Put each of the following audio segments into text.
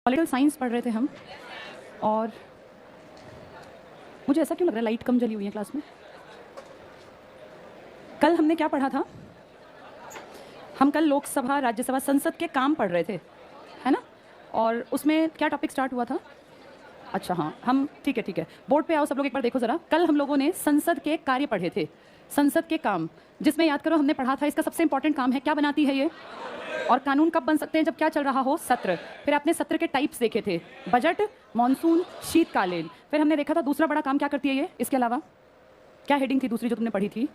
Political science पढ़ रहे थे हम, और मुझे ऐसा क्यों लग रहा है लाइट कम जली हुई है क्लास में। कल हमने क्या पढ़ा था? हम कल लोकसभा, राज्यसभा, संसद के काम पढ़ रहे थे, है ना? और उसमें क्या टॉपिक स्टार्ट हुआ था? अच्छा हाँ, हम ठीक है, बोर्ड पे आओ सब लोग, एक बार देखो ज़रा। कल हम लोगों ने संसद के कार्य पढ़े थे, संसद के काम, जिसमें याद करो हमने पढ़ा था इसका सबसे इंपॉर्टेंट काम है क्या बनाती है ये, और कानून कब बन सकते हैं? जब क्या चल रहा हो? सत्र। फिर आपने सत्र के टाइप्स देखे थे, बजट, मॉनसून, शीतकालीन। फिर हमने देखा था दूसरा बड़ा काम क्या करती है ये, इसके अलावा क्या हेडिंग थी दूसरी जो तुमने पढ़ी थी?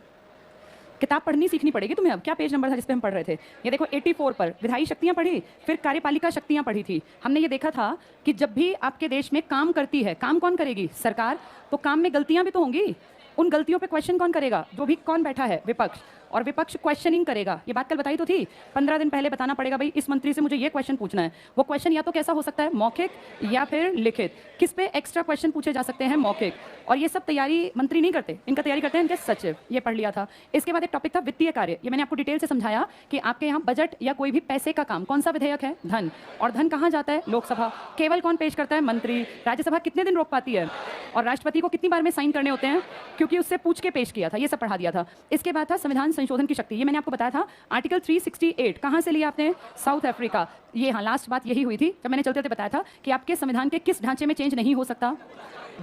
किताब पढ़नी सीखनी पड़ेगी तुम्हें। अब क्या पेज नंबर था जिस पे हम पढ़ रहे थे? ये देखो 84 पर विधायी शक्तियां पढ़ी, फिर कार्यपालिका शक्तियां पढ़ी थी। हमने ये देखा था कि जब भी आपके देश में काम करती है, काम कौन करेगी? सरकार। तो काम में गलतियां भी तो होंगी, उन गलतियों पे क्वेश्चन कौन करेगा? जो भी कौन बैठा है? विपक्ष। और विपक्ष क्वेश्चनिंग करेगा। ये बात कल बताई तो थी। 15 दिन पहले बताना पड़ेगा, भाई इस मंत्री से मुझे ये क्वेश्चन पूछना है। वो क्वेश्चन या तो कैसा हो सकता है? मौखिक या फिर लिखित। किस पे एक्स्ट्रा क्वेश्चन पूछे जा सकते हैं? मौखिक। और ये सब तैयारी मंत्री नहीं करते, इनका तैयारी करते हैं इनके सचिव। ये पढ़ लिया था। इसके बाद एक टॉपिक था वित्तीय कार्य। ये मैंने आपको डिटेल से समझाया कि आपके यहाँ बजट या कोई भी पैसे का काम, कौन सा विधेयक है? धन। और धन कहाँ जाता है? लोकसभा। केवल कौन पेश करता है? मंत्री। राज्यसभा कितने दिन रोक पाती है? और राष्ट्रपति को कितनी बार में साइन करने होते हैं? क्योंकि उससे पूछ के पेश किया था। ये सब पढ़ा दिया था। इसके बाद था संविधान संशोधन की शक्ति। ये मैंने आपको बताया था आर्टिकल 368 कहाँ से लिया आपने? South Africa. ये हाँ, लास्ट बात यही हुई थी जब मैंने चलते चलते बताया था कि आपके संविधान के किस ढांचे में चेंज नहीं हो सकता?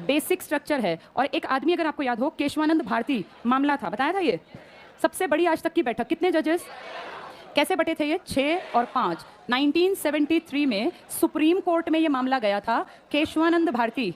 बेसिक स्ट्रक्चर है। और एक आदमी अगर आपको याद हो, केशवानंद भारती मामला था, बताया था ये। सबसे बड़ी आज तक की बैठक, कितने जजेस? कैसे बटे थे ये? 6 और 5। 1973 में सुप्रीम कोर्ट में ये मामला गया था। केशवानंद भारती,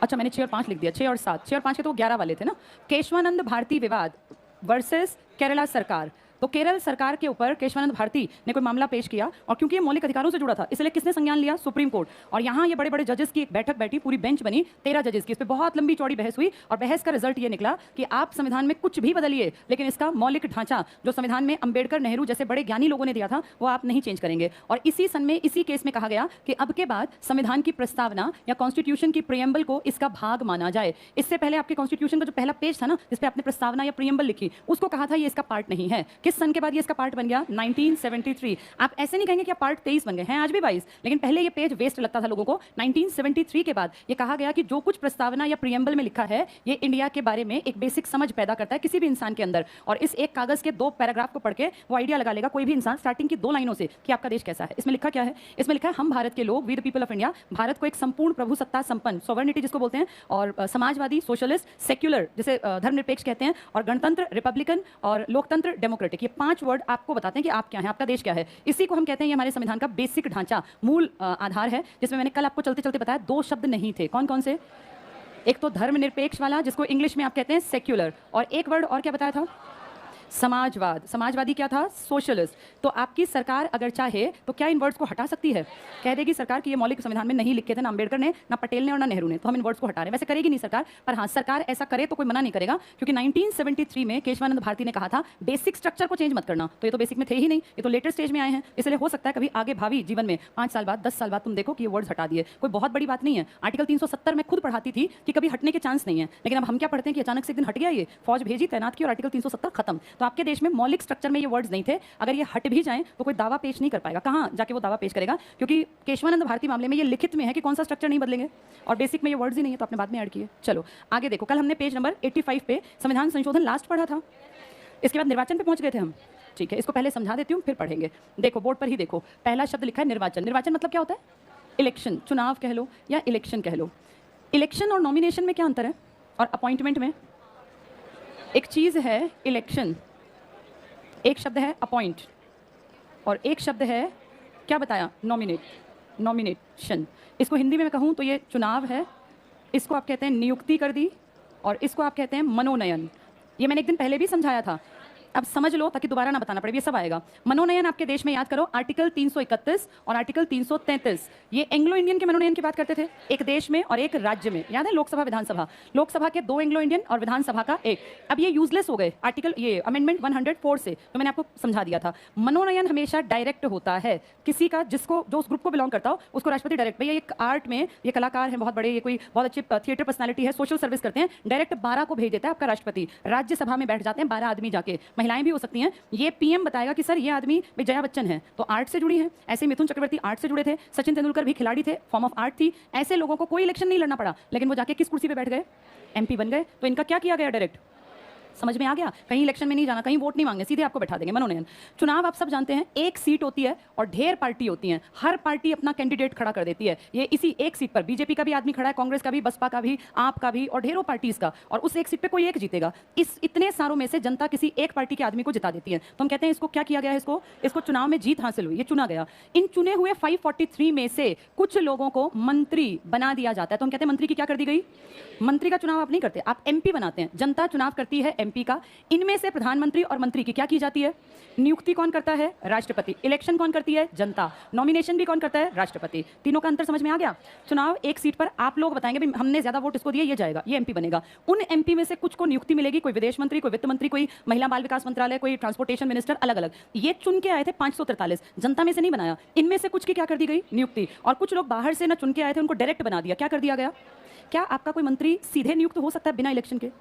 अच्छा मैंने 6 और 5 लिख दिया, 6 और 7, 6 और 5 के तो 11 वाले थे ना। केशवानंद भारती विवाद वर्सेस केरला सरकार। तो केरल सरकार के ऊपर केशवानंद भारती ने कोई मामला पेश किया, और क्योंकि ये मौलिक अधिकारों से जुड़ा था इसलिए किसने संज्ञान लिया? Supreme court. और यहाँ ये बड़े बड़े जजेस की एक बैठक बैठी, पूरी बेंच बनी 13 जजेस की। इस पर बहुत लंबी चौड़ी बहस हुई, और बहस का रिजल्ट ये निकला कि आप संविधान में कुछ भी बदलिए, लेकिन इसका मौलिक ढांचा जो संविधान में अंबेडकर, नेहरू जैसे बड़े ज्ञानी लोगों ने दिया था वो आप नहीं चेंज करेंगे। और इसी सन में, इसी केस में कहा गया कि अब के बाद संविधान की प्रस्तावना या कॉन्स्टिट्यूशन की प्रियम्बल को इसका भाग माना जाए। इससे पहले आपके कॉन्स्टिट्यूशन का जो पहला पेज था ना, जिसपे आपने प्रस्तावना या प्रियम्बल लिखी, उसको कहा था ये इसका पार्ट नहीं है। किस सन के बाद ये इसका पार्ट बन गया? 1973। आप ऐसे नहीं कहेंगे कि आप पार्ट 23 बन गए हैं, आज भी 22, लेकिन पहले ये पेज वेस्ट लगता था लोगों को। 1973 के बाद ये कहा गया कि जो कुछ प्रस्तावना या प्रियम्बल में लिखा है ये इंडिया के बारे में एक बेसिक समझ पैदा करता है किसी भी इंसान के अंदर। और इस एक कागज के 2 पैराग्राफ को पढ़ के वो आइडिया लगा लेगा कोई भी इंसान स्टार्टिंग की 2 लाइनों से कि आपका देश कैसा है। इसमें लिखा क्या है? इसमें लिखा है हम भारत के लोग, we the people of India, Bharat को एक संपूर्ण प्रभुसत्ता संपन्न, सॉवरेनिटी जिसको बोलते हैं, और समाजवादी, सोशलिस्ट, सेक्युलर जिसे धर्मनिरपेक्ष कहते हैं, और गणतंत्र, रिपब्लिकन, और लोकतंत्र, डेमोक्रेटिक। ये 5 वर्ड आपको बताते हैं कि आप क्या है, आपका देश क्या है। इसी को हम कहते हैं ये हमारे संविधान का बेसिक ढांचा, मूल आधार है, जिसमें मैंने कल आपको चलते चलते बताया 2 शब्द नहीं थे। कौन कौन से? एक तो धर्मनिरपेक्ष वाला जिसको इंग्लिश में आप कहते हैं सेक्युलर, और एक वर्ड और क्या बताया था? समाजवाद। समाजवादी क्या था? सोशलिस्ट। तो आपकी सरकार अगर चाहे तो क्या इन वर्ड्स को हटा सकती है? कह देगी सरकार कि ये मौलिक संविधान में नहीं लिखे थे ना अम्बेडकर ने, ना पटेल ने, और ना नेहरू ने, तो हम इन वर्ड्स को हटा रहे हैं। वैसे करेगी नहीं सरकार, पर हाँ सरकार ऐसा करे तो कोई मना नहीं करेगा, क्योंकि 1973 में केशवानंद भारती ने कहा था बेसिक स्ट्रक्चर को चेंज मत करना। तो ये तो बेसिक में थे ही नहीं, ये तो लेटर स्टेज में आए हैं, इसलिए हो सकता है कभी आगे भावी जीवन में 5 साल बाद, 10 साल बाद तुम देखो कि ये वर्ड्स हटा दिए। कोई बहुत बड़ी बात नहीं है। आर्टिकल 370 में खुद पढ़ाती थी कि कभी हटने के चांस नहीं है, लेकिन अब हम क्या पढ़ते हैं कि अचानक से एक दिन हट गया, ये फौज भेजी, तैनात की, और आर्टिकल 370 खत्म। तो आपके देश में मौलिक स्ट्रक्चर में ये वर्ड्स नहीं थे। अगर ये हट भी जाएं तो कोई दावा पेश नहीं कर पाएगा। कहां जाके वो दावा पेश करेगा? क्योंकि केशवानंद भारती मामले में ये लिखित में है कि कौन सा स्ट्रक्चर नहीं बदलेंगे, और बेसिक में ये वर्ड्स ही नहीं है, तो आपने बाद में ऐड किए। चलो आगे देखो, कल हमने पेज नंबर 85 पे संविधान संशोधन लास्ट पढ़ा था। इसके बाद निर्वाचन पे पहुंच गए थे हम। ठीक है, इसको पहले समझा देती हूँ फिर पढ़ेंगे। देखो बोर्ड पर ही देखो, पहला शब्द लिखा है निर्वाचन। निर्वाचन मतलब क्या होता है? इलेक्शन, चुनाव कह लो या इलेक्शन कह लो। इलेक्शन और नॉमिनेशन में क्या अंतर है? और अपॉइंटमेंट में? एक चीज है इलेक्शन, एक शब्द है अपॉइंट, और एक शब्द है क्या बताया? Nominate, nomination. इसको हिंदी में मैं कहूँ तो ये चुनाव है, इसको आप कहते हैं नियुक्ति कर दी, और इसको आप कहते हैं मनोनयन। ये मैंने एक दिन पहले भी समझाया था, अब समझ लो ताकि दोबारा ना बताना पड़े, ये सब आएगा। मनोनयन आपके देश में याद करो आर्टिकल 331 और आर्टिकल 333, ये एंग्लो इंडियन के मनोनयन की बात करते थे, एक देश में और एक राज्य में। याद है? लोकसभा, विधानसभा। लोकसभा के 2 एंग्लो इंडियन और विधानसभा का 1। अब ये यूजलेस हो गए आर्टिकल, ये अमेंडमेंट 104 से, तो मैंने आपको समझा दिया था। मनोनयन हमेशा डायरेक्ट होता है, किसी का जिसको, जो उस ग्रुप को बिलोंग करता हो उसको राष्ट्रपति डायरेक्ट, भैया एक आर्ट में ये कलाकार हैं बहुत बड़े, ये कोई बहुत अच्छी थिएटर पर्सनैलिटी है, सोशल सर्विस करते हैं, डायरेक्ट 12 को भेज देता है आपका राष्ट्रपति। राज्यसभा में बैठ जाते हैं 12 आदमी जाके, महिलाएं भी हो सकती हैं। ये पीएम बताएगा कि सर ये आदमी भाई जया बच्चन है तो आर्ट से जुड़ी है, ऐसे मिथुन चक्रवर्ती आर्ट से जुड़े थे, सचिन तेंदुलकर भी खिलाड़ी थे, फॉर्म ऑफ आर्ट थी। ऐसे लोगों को कोई इलेक्शन नहीं लड़ना पड़ा, लेकिन वो जाके किस कुर्सी पे बैठ गए, एमपी बन गए। तो इनका क्या किया गया डायरेक्ट, समझ में आ गया, कहीं इलेक्शन में नहीं जाना, कहीं वोट नहीं मांगने, सीधे आपको बैठा देंगे मनोनयन। चुनाव आप सब जानते हैं एक सीट होती है और ढेर पार्टी होती हैं, हर पार्टी अपना कैंडिडेट खड़ा कर देती है। ये इसी एक सीट पर बीजेपी का भी आदमी खड़ा है, कांग्रेस का भी, बसपा का भी, आप का भी और ढेरों पार्टीज का, और उस एक सीट पे कोई एक जीतेगा। इस इतने सारों में से जनता किसी एक पार्टी के आदमी को जिता देती है। तो हम कहते हैं इसको क्या किया गया है, इसको चुनाव में जीत हासिल हुई, ये चुना गया। इन चुने हुए 543 में से कुछ लोगों को मंत्री बना दिया जाता है। तो हम कहते हैं मंत्री की क्या कर दी गई, मंत्री का चुनाव आप नहीं करते, आप एमपी बनाते हैं। जनता चुनाव करती है एमपी का। इनमें से प्रधानमंत्री और मंत्री की क्या की जाती है, नियुक्ति कौन करता है, राष्ट्रपति। इलेक्शन कौन करती है, जनता। नॉमिनेशन भी कौन करता है, राष्ट्रपति। तीनों का अंतर समझ में आ गया। चुनाव एक सीट पर आप लोग बताएंगे भाई हमने ज्यादा वोट इसको दिए, ये जाएगा, ये एमपी बनेगा। उन एमपी में से कुछ को नियुक्ति मिलेगी, कोई विदेश मंत्री, कोई वित्त मंत्री, कोई महिला बाल विकास मंत्रालय, कोई ट्रांसपोर्टेशन मिनिस्टर, अलग अलग। ये चुन के आए थे 543, जनता में से नहीं बनाया। इनमें से कुछ की क्या कर दी गई, नियुक्ति। और कुछ लोग बाहर से ना चुन के आए थे, उनको डायरेक्ट बना दिया। क्या कर दिया गया, क्या आपका कोई मंत्री सीधे नियुक्त हो सकता है बिना इलेक्शन के?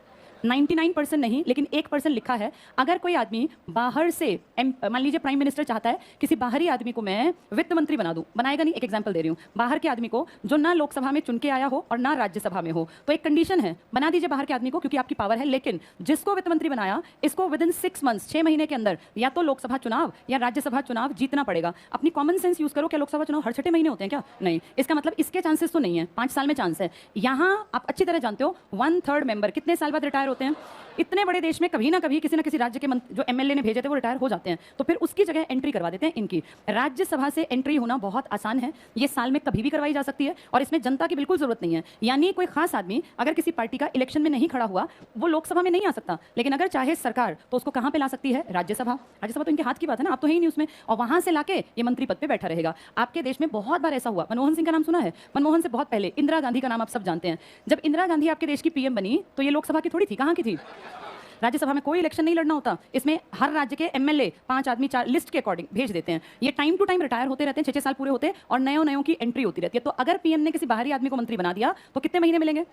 99% नहीं, लेकिन 1% लिखा है। अगर कोई आदमी बाहर से, मान लीजिए प्राइम मिनिस्टर चाहता है किसी बाहरी आदमी को मैं वित्त मंत्री बना दूं, बनाएगा नहीं, एक एग्जांपल दे रही हूं, बाहर के आदमी को जो ना लोकसभा में चुन के आया हो और ना राज्यसभा में हो, तो एक कंडीशन है, बना दीजिए बाहर के आदमी को क्योंकि आपकी पावर है। लेकिन जिसको वित्त मंत्री बनाया, इसको विद इन 6 मंथ्स, 6 महीने के अंदर या तो लोकसभा चुनाव या राज्यसभा चुनाव जीतना पड़ेगा। अपनी कॉमन सेंस यूज करो। क्या लोकसभा चुनाव हर 6 महीने होते हैं क्या? नहीं। इसका मतलब इसके चांसेस तो नहीं है, 5 साल में चांस है। यहां आप अच्छी तरह जानते हो 1/3 मेंबर कितने साल बाद रिटायर होते हैं। इतने बड़े देश में कभी ना कभी किसी ना किसी राज्य के जो एमएलए ने भेजे थे वो रिटायर हो जाते हैं, तो फिर उसकी जगह एंट्री करवा देते हैं इनकी। राज्यसभा से एंट्री होना बहुत आसान है, ये साल में कभी भी करवाई जा सकती है और इसमें जनता की बिल्कुल जरूरत नहीं है। यानी कोई खास आदमी अगर किसी पार्टी का इलेक्शन में नहीं खड़ा हुआ, वो लोकसभा में नहीं आ सकता, लेकिन अगर चाहे सरकार तो उसको कहां पे ला सकती है, राज्यसभा। राज्यसभा तो इनके हाथ की बात है ना, आप तो है ही नहीं उसमें, और वहां से लाके ये मंत्री पद पे बैठा रहेगा। आपके देश में बहुत बार ऐसा हुआ, मनमोहन सिंह का नाम सुना है? मनमोहन से बहुत पहले इंदिरा गांधी का नाम आप सब जानते हैं। जब इंदिरा गांधी आपके देश की पीएम बनी तो ये लोकसभा की थोड़ी थी, कहां की थी? राज्यसभा में कोई इलेक्शन नहीं लड़ना होता। इसमें हर राज्य के एमएलए 5 आदमी 4 लिस्ट के अकॉर्डिंग भेज देते हैं। ये टाइम टू टाइम रिटायर होते रहते हैं, 6 साल पूरे होते हैं और नयों की एंट्री होती रहती है। तो अगर पीएम ने किसी बाहरी आदमी को मंत्री बना दिया तो कितने महीने मिलेंगे?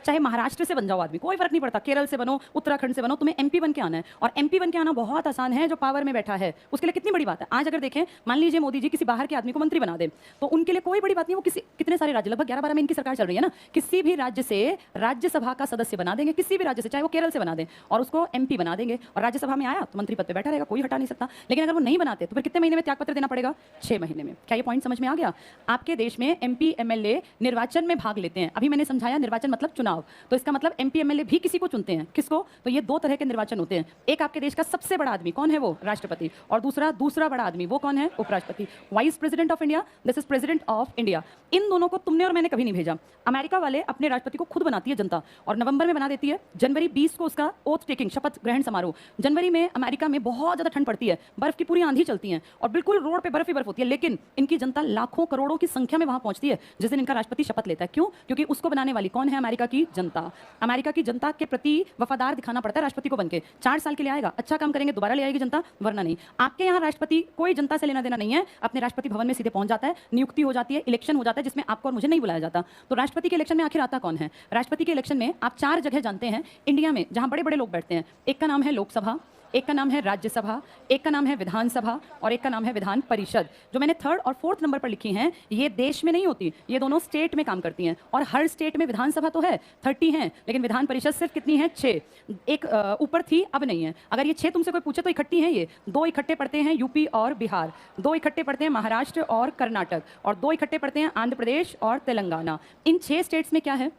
चाहे महाराष्ट्र से बन जाओ आदमी, कोई फर्क नहीं पड़ता, केरल से बनो, उत्तराखंड से बनो, तुम्हें एमपी बन के आना है। और एमपी बन के आना बहुत आसान है, जो पावर में बैठा है उसके लिए कितनी बड़ी बात है। आज अगर देखें, मान लीजिए मोदी जी किसी बाहर के आदमी को मंत्री बना दे तो उनके लिए कोई बड़ी बात नहीं। वो कितने सारे राज्य, लगभग 11-12 में इनकी सरकार चल रही है ना, किसी भी राज्य से राज्यसभा का सदस्य बना देंगे, किसी भी राज्य से, चाहे वो केरल से बना दें, और उसको एमपी बना देंगे और राज्यसभा में आया तो मंत्री पद पे बैठा रहेगा, कोई हटा नहीं सकता। लेकिन अगर वो नहीं बनाते तो फिर कितने महीने में त्यागपत्र देना पड़ेगा? 6 महीने में। क्या ये पॉइंट समझ में आ गया? आपके देश में एमपी एमएलए निर्वाचन में भाग लेते हैं। अभी मैंने समझाया निर्वाचन मतलब चुनाव, तो इसका मतलब एमपी एमएलए भी किसी को चुनते हैं। किसको? तो ये 2 तरह के निर्वाचन होते हैं। एक आपके देश का सबसे बड़ा आदमी कौन है, वो राष्ट्रपति, और दूसरा बड़ा आदमी वो कौन है, उपराष्ट्रपति। Vice president of India, this is president of India. इन दोनों को तुमने और मैंने कभी नहीं भेजा। अमेरिका वाले अपने राष्ट्रपति को खुद बनाती है जनता, और नवंबर में बना देती है। जनवरी 20 को उसका ओथ टेकिंग, शपथ ग्रहण समारोह। जनवरी में अमेरिका में बहुत ज्यादा ठंड पड़ती है, बर्फ की पूरी आंधी चलती है और बिल्कुल रोड पे बर्फ ही बर्फ होती है, लेकिन इनकी जनता लाखों करोड़ों की संख्या में वहां पहुंचती है जिस दिन इनका राष्ट्रपति शपथ लेता है। क्यों? क्योंकि उसको बनाने वाली कौन है? अमेरिका की जनता। अमेरिका की जनता के प्रति वफादार दिखाना पड़ता है राष्ट्रपति को बनके। 4 साल के लिए आएगा, अच्छा काम करेंगे दोबारा ले आएगी जनता, वरना नहीं। आपके यहाँ राष्ट्रपति कोई जनता से लेना देना नहीं है, अपने राष्ट्रपति भवन में सीधे पहुंच जाता है, नियुक्ति हो जाती है, इलेक्शन हो जाता है जिसमें आपको और मुझे नहीं बुलाया जाता। तो राष्ट्रपति के इलेक्शन में आखिर आता कौन है? राष्ट्रपति के इलेक्शन में आप 4 जगह जानते हैं इंडिया में जहां बड़े बड़े लोग बैठते हैं। एक का नाम है लोकसभा, एक का नाम है राज्यसभा, एक का नाम है विधानसभा और एक का नाम है विधान परिषद। जो मैंने 3rd और 4th नंबर पर लिखी हैं, ये देश में नहीं होती, ये दोनों स्टेट में काम करती हैं। और हर स्टेट में विधानसभा तो है, 30 हैं, लेकिन विधान परिषद सिर्फ कितनी है? 6। एक ऊपर थी, अब नहीं है। अगर ये 6 तुमसे कोई पूछे तो इकट्ठी हैं ये। 2 इकट्ठे पड़ते हैं यूपी और बिहार, 2 इकट्ठे पड़ते हैं महाराष्ट्र और कर्नाटक, और 2 इकट्ठे पड़ते हैं आंध्र प्रदेश और तेलंगाना। इन 6 स्टेट्स में क्या है?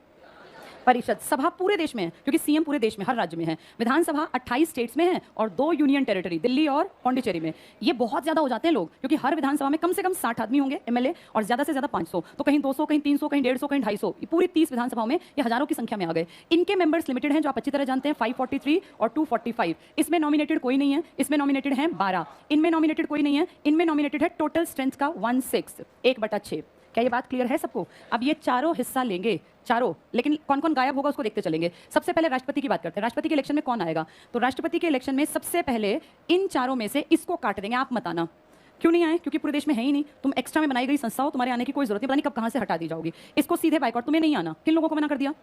परिषद। सभा पूरे देश में है क्योंकि सीएम पूरे देश में, हर राज्य में है। विधानसभा 28 स्टेट्स में है और 2 यूनियन टेरिटरी, दिल्ली और पौंडीचेरी में। ये बहुत ज्यादा हो जाते हैं लोग, क्योंकि हर विधानसभा में कम से कम 60 आदमी होंगे एमएलए, और ज्यादा से ज्यादा 500, तो कहीं 200, कहीं 300, कहीं 150, कहीं 250। पूरी 30 विधानसभाओं में ये हजारों की संख्या में आ गए। इनके मेंबर्स लिमिटेड हैं, जो आप अच्छी तरह जानते हैं, 543 और 245। इसमें नॉमिनेटेड कोई नहीं है, इसमें नॉमिनेटेड है 12, इनमें नॉमिनेटेड कोई नहीं है, इनमें नॉमिनेटेड है टोटल स्ट्रेंथ का 1/6, 1/6। क्या ये बात क्लियर है सबको? अब ये चारों हिस्सा लेंगे, चारों, लेकिन कौन कौन गायब होगा उसको देखते चलेंगे। सबसे पहले राष्ट्रपति की बात करते हैं। राष्ट्रपति के इलेक्शन में कौन आएगा? तो राष्ट्रपति के इलेक्शन में सबसे पहले इन चारों में से इसको काट देंगे। आप मत आना। क्यों नहीं आए? क्योंकि पूरे देश में है ही नहीं, तुम एक्स्ट्रा में बनाई गई संस्था हो, तुम्हारे आने की कोई जरूरत नहीं, पता नहीं कब कहां से हटा दी जाओगी। इसको सीधे बाइकआउट, तुम्हें नहीं आना। किन लोगों को मना कर दिया?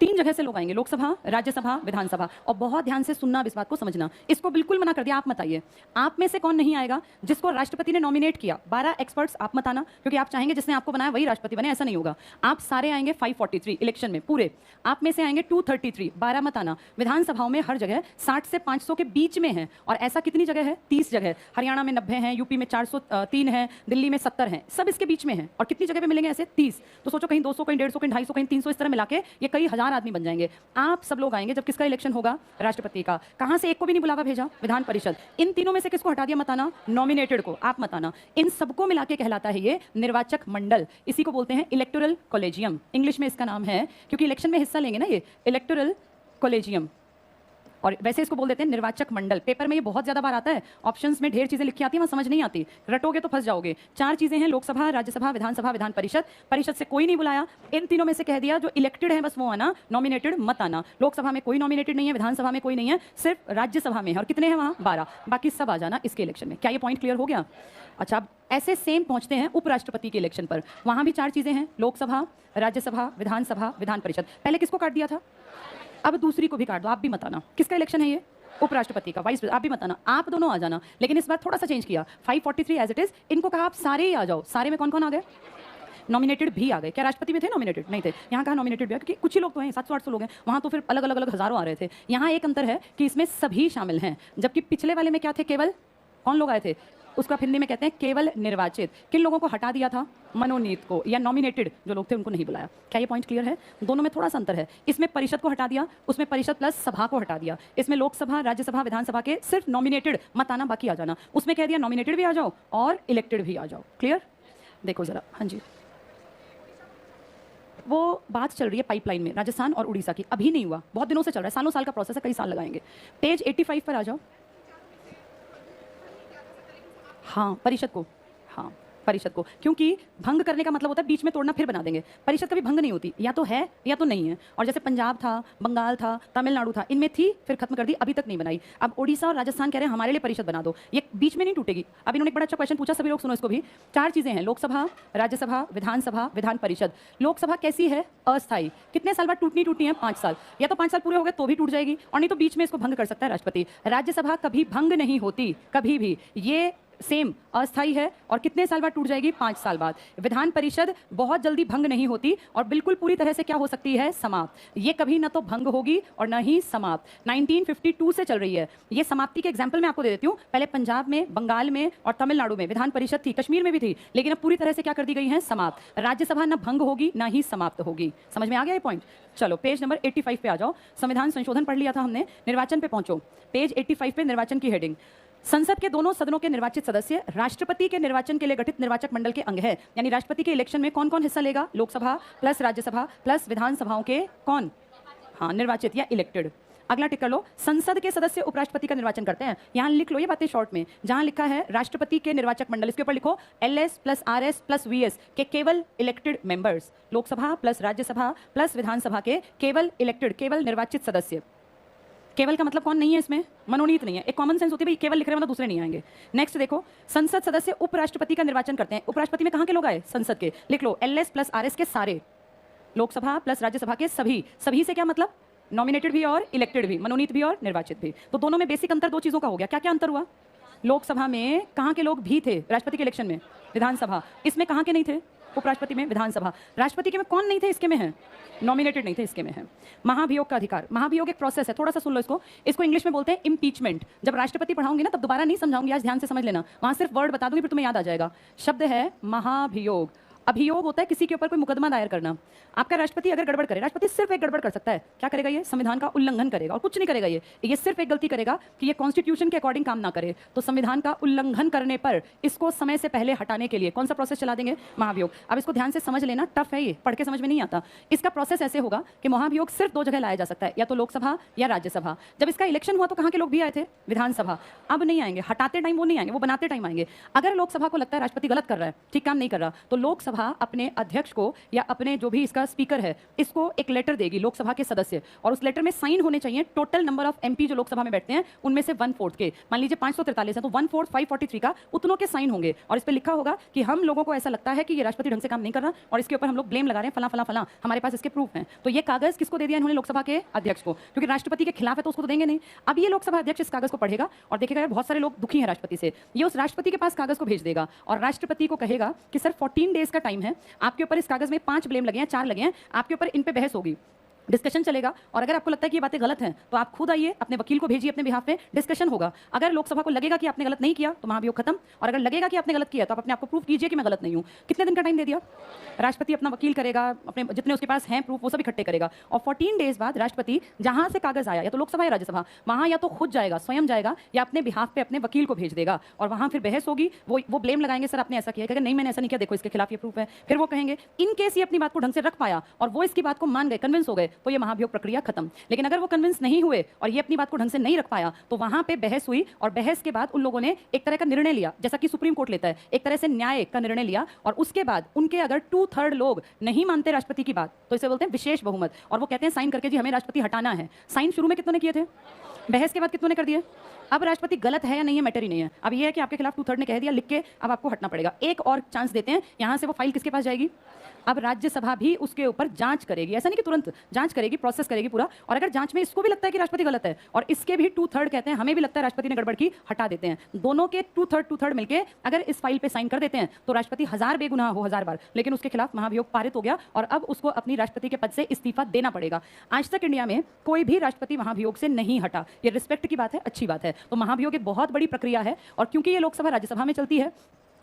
तीन जगह से लोग आएंगे, लोकसभा, राज्यसभा, विधानसभा। और बहुत ध्यान से सुनना, अब इस बात को समझना, इसको बिल्कुल मना कर दिया। आप मत आइए। आप में से कौन नहीं आएगा जिसको राष्ट्रपति ने नॉमिनेट किया? 12 एक्सपर्ट्स आप मत आना, क्योंकि आप चाहेंगे जिसने आपको बनाया वही राष्ट्रपति बने, ऐसा नहीं होगा। आप सारे आएंगे 543 इलेक्शन में पूरे। आप में से आएंगे 233, 12 मत आना। विधानसभाओं में हर जगह 60 से 500 के बीच में है, और ऐसा कितनी जगह है? 30 जगह। हरियाणा में 90 है, यूपी में 403 है, दिल्ली में 70 है, सब इसके बीच में है। और कितनी जगह पे मिलेंगे ऐसे? 30। तो सोचो कहीं 200, कहीं 150, कहीं 250, कहीं 300, इस तरह मिला के ये कई हजार आदमी बन जाएंगे। आप सब लोग आएंगे जब किसका इलेक्शन होगा? राष्ट्रपति का। कहां से एक को भी नहीं बुलावा भेजा? विधान परिषद। इन तीनों में से किसको हटा दिया? मत आना। नॉमिनेटेड को आप मत आना। इन सबको मिला के कहलाता है ये निर्वाचक मंडल। इसी को बोलते हैं इलेक्टोरल कॉलेजियम, इंग्लिश में इसका नाम है, क्योंकि इलेक्शन में हिस्सा लेंगे ना ये, इलेक्टोरल कॉलेजियम। और वैसे इसको बोल देते हैं निर्वाचक मंडल। पेपर में ये बहुत ज्यादा बार आता है, ऑप्शंस में ढेर चीजें लिखी आती है, वहां समझ नहीं आती, रटोगे तो फंस जाओगे। 4 चीजें हैं, लोकसभा, राज्यसभा, विधानसभा, विधान परिषद। परिषद से कोई नहीं बुलाया। इन तीनों में से कह दिया जो इलेक्टेड है बस वो आना, नॉमिनेटेड मत आना। लोकसभा में कोई नॉमिनेटेड नहीं है, विधानसभा में कोई नहीं है, सिर्फ राज्यसभा में है। और कितने हैं वहां? 12। बाकी सब आ जाना इसके इलेक्शन में। क्या ये पॉइंट क्लियर हो गया? अच्छा, अब ऐसे सेम पहुंचते हैं उपराष्ट्रपति के इलेक्शन पर। वहां भी 4 चीजें हैं, लोकसभा, राज्यसभा, विधानसभा, विधान परिषद। पहले किसको काट दिया था? अब दूसरी को भी काट दो। आप भी मत आना। किसका इलेक्शन है ये? उपराष्ट्रपति का, वाइस। आप भी मत आना, आप दोनों आ जाना। लेकिन इस बार थोड़ा सा चेंज किया, 543 एज इट इज। इनको कहा आप सारे ही आ जाओ। सारे में कौन कौन आ गए? नॉमिनेटेड भी आ गए। क्या राष्ट्रपति में थे नॉमिनेटेड? नहीं थे। यहाँ कहा नॉमिनेटेड भी है, क्योंकि कुछ ही लोग तो हैं, 700-800 लोग हैं। वहाँ तो फिर अलग अलग हजारों आ रहे थे। यहाँ एक अंतर है कि इसमें सभी शामिल हैं, जबकि पिछले वाले में क्या थे? केवल कौन लोग आए थे? उसका हिंदी में कहते हैं केवल निर्वाचित। किन लोगों को हटा दिया था? मनोनीत को, या नॉमिनेटेड जो लोग थे उनको नहीं बुलाया। क्या ये पॉइंट क्लियर है? दोनों में थोड़ा सा अंतर है। इसमें परिषद को हटा दिया, उसमें परिषद प्लस सभा को हटा दिया। इसमें लोकसभा, राज्यसभा, विधानसभा के सिर्फ नॉमिनेटेड मत आना, बाकी आ जाना। उसमें कह दिया नॉमिनेटेड भी आ जाओ और इलेक्टेड भी आ जाओ। क्लियर? देखो जरा, हाँ जी, वो बात चल रही है पाइपलाइन में राजस्थान और उड़ीसा की। अभी नहीं हुआ, बहुत दिनों से चल रहा है, सालों साल का प्रोसेस है, कई साल लगाएंगे। पेज 85 पर आ जाओ। हाँ, परिषद को, हाँ परिषद को, क्योंकि भंग करने का मतलब होता है बीच में तोड़ना फिर बना देंगे। परिषद कभी भंग नहीं होती, या तो है या तो नहीं है। और जैसे पंजाब था, बंगाल था, तमिलनाडु था, इनमें थी फिर खत्म कर दी, अभी तक नहीं बनाई। अब ओडिशा और राजस्थान कह रहे हैं हमारे लिए परिषद बना दो, ये बीच में नहीं टूटेगी। अब इन्होंने एक बड़ा अच्छा क्वेश्चन पूछा, सभी लोग सुनो इसको भी। 4 चीजें हैं, लोकसभा, राज्यसभा, विधानसभा, विधान परिषद। लोकसभा कैसी है? अस्थायी। कितने साल बाद टूटनी है? 5 साल। या तो 5 साल पूरे हो गए तो भी टूट जाएगी, और नहीं तो बीच में इसको भंग कर सकता है राष्ट्रपति। राज्यसभा कभी भंग नहीं होती, कभी भी। ये सेम अस्थाई है, और कितने साल बाद टूट जाएगी? 5 साल बाद। विधान परिषद बहुत जल्दी भंग नहीं होती, और बिल्कुल पूरी तरह से क्या हो सकती है? समाप्त। ये कभी ना तो भंग होगी और ना ही समाप्त। 1952 से चल रही है ये। समाप्ति के एग्जाम्पल मैं आपको दे देती हूँ। पहले पंजाब में, बंगाल में और तमिलनाडु में विधान परिषद थी, कश्मीर में भी थी, लेकिन अब पूरी तरह से क्या कर दी गई है? समाप्त। राज्यसभा ना भंग होगी ना ही समाप्त होगी। समझ में आ गया ये पॉइंट? चलो पेज नंबर 85 पे आ जाओ। संविधान संशोधन पढ़ लिया था हमने, निर्वाचन पे पहुंचो। पेज 85 पे निर्वाचन की हेडिंग। संसद के दोनों सदनों के निर्वाचित सदस्य राष्ट्रपति के निर्वाचन के लिए गठित निर्वाचक मंडल के अंग है। यानी राष्ट्रपति के इलेक्शन में कौन कौन हिस्सा लेगा? लोकसभा प्लस राज्यसभा प्लस विधानसभाओं के कौन? हाँ, निर्वाचित या इलेक्टेड। अगला टिक कर लो, संसद के सदस्य उपराष्ट्रपति का निर्वाचन करते हैं। यहाँ लिख लो ये बातें शॉर्ट में, जहाँ लिखा है राष्ट्रपति के निर्वाचक मंडल, इसके ऊपर लिखो LS plus RS plus VS के केवल elected members. Lok Sabha plus Rajya Sabha plus Vidhan Sabha के केवल इलेक्टेड, केवल निर्वाचित सदस्य। केवल का मतलब कौन नहीं है इसमें? मनोनीत नहीं है। एक कॉमन सेंस होती है भाई, केवल लिख रहे हैं मतलब दूसरे नहीं आएंगे। नेक्स्ट देखो, संसद सदस्य उपराष्ट्रपति का निर्वाचन करते हैं। उपराष्ट्रपति में कहाँ के लोग आए? संसद के। लिख लो LS प्लस RS के सारे, लोकसभा प्लस राज्यसभा के सभी। सभी से क्या मतलब? नॉमिनेटेड भी और इलेक्टेड भी, मनोनीत भी और निर्वाचित भी। तो दोनों में बेसिक अंतर 2 चीजों का हो गया। क्या क्या अंतर हुआ? लोकसभा में कहाँ के लोग भी थे राष्ट्रपति के इलेक्शन में? विधानसभा। इसमें कहाँ के नहीं थे? उपराष्ट्रपति में, विधानसभा। राष्ट्रपति के में कौन नहीं थे? इसके में है नॉमिनेटेड नहीं थे, इसके में है। महाभियोग का अधिकार। महाभियोग एक प्रोसेस है, थोड़ा सा सुन लो इसको। इसको इंग्लिश में बोलते हैं इम्पीचमेंट। जब राष्ट्रपति पढ़ाऊंगी ना तब दोबारा नहीं समझाऊंगी, आज ध्यान से समझ लेना। वहां सिर्फ वर्ड बता दूंगी, फिर तुम्हें याद आ जाएगा। शब्द है महाभियोग। अभियोग होता है किसी के ऊपर कोई मुकदमा दायर करना। आपका राष्ट्रपति अगर गड़बड़ करे, राष्ट्रपति सिर्फ एक गड़बड़ कर सकता है, क्या करेगा ये? संविधान का उल्लंघन करेगा, और कुछ नहीं करेगा। ये सिर्फ एक गलती करेगा कि ये कॉन्स्टिट्यूशन के अकॉर्डिंग काम ना करे। तो संविधान का उल्लंघन करने पर इसको समय से पहले हटाने के लिए कौन सा प्रोसेस चला देंगे? महाभियोग। अब इसको ध्यान से समझ लेना, टफ है ये, पढ़ के समझ में नहीं आता। इसका प्रोसेस ऐसे होगा कि महाभियोग सिर्फ 2 जगह लाया जा सकता है, या तो लोकसभा या राज्यसभा। जब इसका इलेक्शन हुआ तो कहाँ के लोग भी आए थे? विधानसभा। अब नहीं आएंगे, हटाते टाइम वो नहीं आएंगे, वो बनाते टाइम आएंगे। अगर लोकसभा को लगता है राष्ट्रपति गलत कर रहा है, ठीक काम नहीं कर रहा, तो लोकसभा लोकसभा अपने अध्यक्ष को या अपने जो भी इसका स्पीकर है इसको एक लेटर देगी, लोकसभा के सदस्य, और उस लेटर में साइन होने चाहिए टोटल नंबर ऑफ एमपी जो लोकसभा में बैठते हैं उनमें से 1/4 के। मान लीजिए 543 है तो 1/4 543 का उतनों के साइन होंगे, और इस पर लिखा होगा कि हम लोगों को ऐसा लगता है कि ये राष्ट्रपति ढंग से काम नहीं कर रहा और इसके ऊपर हम लोग ब्लेम लगा रहे हैं, फला फला फला, हमारे पास इसके प्रूफ हैं। तो ये कागज किसको दे दिया इन्होंने? लोकसभा के अध्यक्ष को, क्योंकि राष्ट्रपति के खिलाफ है तो उसको तो देंगे नहीं। अब ये लोकसभा अध्यक्ष इस कागज को पढ़ेगा और देखेगा यार बहुत सारे लोग दुखी हैं राष्ट्रपति से, ये उस राष्ट्रपति के पास कागज को भेज देगा और राष्ट्रपति को कहेगा कि सर 14 डेज का टाइम है, आपके ऊपर इस कागज में 5 ब्लेम लगे हैं, 4 लगे हैं, आपके ऊपर इन पे बहस होगी, डिस्कशन चलेगा, और अगर आपको लगता है कि ये बातें गलत हैं तो आप खुद आइए, अपने वकील को भेजिए, अपने बिहाफ पे डिस्कशन होगा। अगर लोकसभा को लगेगा कि आपने गलत नहीं किया तो महाभियोग खत्म, और अगर लगेगा कि आपने गलत किया तो आप अपने आप को प्रूफ कीजिए कि मैं गलत नहीं हूं। कितने दिन का टाइम दे दिया? राष्ट्रपति अपना वकील करेगा, अपने जितने उसके पास हैं प्रूफ वो सब इकट्ठे करेगा, और 14 डेज बाद राष्ट्रपति जहां से कागज आया, या तो लोकसभा या राज्यसभा, वहां या तो खुद जाएगा, स्वयं जाएगा, या अपने बिहाफ पे अपने वकील को भेज देगा, और वहां फिर बहस होगी। वो ब्लेम लगाएंगे, सर आपने ऐसा किया, कहेंगे नहीं मैंने ऐसा नहीं किया, देखो इसके खिलाफ ये प्रूफ है। फिर वो कहेंगे इन केस ये अपनी बात को ढंग से रख पाया और वो इसकी बात को मान गए, कन्विंस हो गए, तो ये महाभियोग प्रक्रिया खत्म। लेकिन अगर वो कन्विंस नहीं हुए और ये अपनी बात को ढंग से नहीं रख पाया तो वहां पे बहस हुई, और बहस के बाद उन लोगों ने एक तरह का निर्णय लिया, जैसा कि सुप्रीम कोर्ट लेता है, एक तरह से न्याय का निर्णय लिया, और उसके बाद उनके अगर 2/3 लोग नहीं मानते राष्ट्रपति की बात तो इसे बोलते हैं विशेष बहुमत, और वो कहते हैं साइन करके जी हमें राष्ट्रपति हटाना है। साइन शुरू में कितनों ने किए थे? बहस के बाद कितनों ने कर दिए? अब राष्ट्रपति गलत है या नहीं है मैटर ही नहीं है, अब ये है कि आपके खिलाफ 2/3 ने कह दिया लिख के, अब आपको हटना पड़ेगा। एक और चांस देते हैं, यहां से वो फाइल किसके पास जाएगी? अब राज्यसभा भी उसके ऊपर जांच करेगी, ऐसा नहीं कि तुरंत जांच करेगी, प्रोसेस करेगी पूरा, और अगर जांच में इसको भी लगता है कि राष्ट्रपति गलत है और इसके भी 2/3 कहते हैं हमें भी लगता है राष्ट्रपति ने गड़बड़ की, हटा देते हैं। दोनों के 2/3 मिलके अगर इस फाइल पे साइन कर देते हैं तो राष्ट्रपति 1000 बेगुनाह हो 1000 बार, लेकिन उसके खिलाफ महाभियोग पारित हो गया और अब उसको अपनी राष्ट्रपति के पद से इस्तीफा देना पड़ेगा। आज तक इंडिया में कोई भी राष्ट्रपति महाभियोग से नहीं हटा, ये रिस्पेक्ट की बात है, अच्छी बात है। तो महाभियोग एक बहुत बड़ी प्रक्रिया है, और क्योंकि ये लोकसभा राज्यसभा में चलती है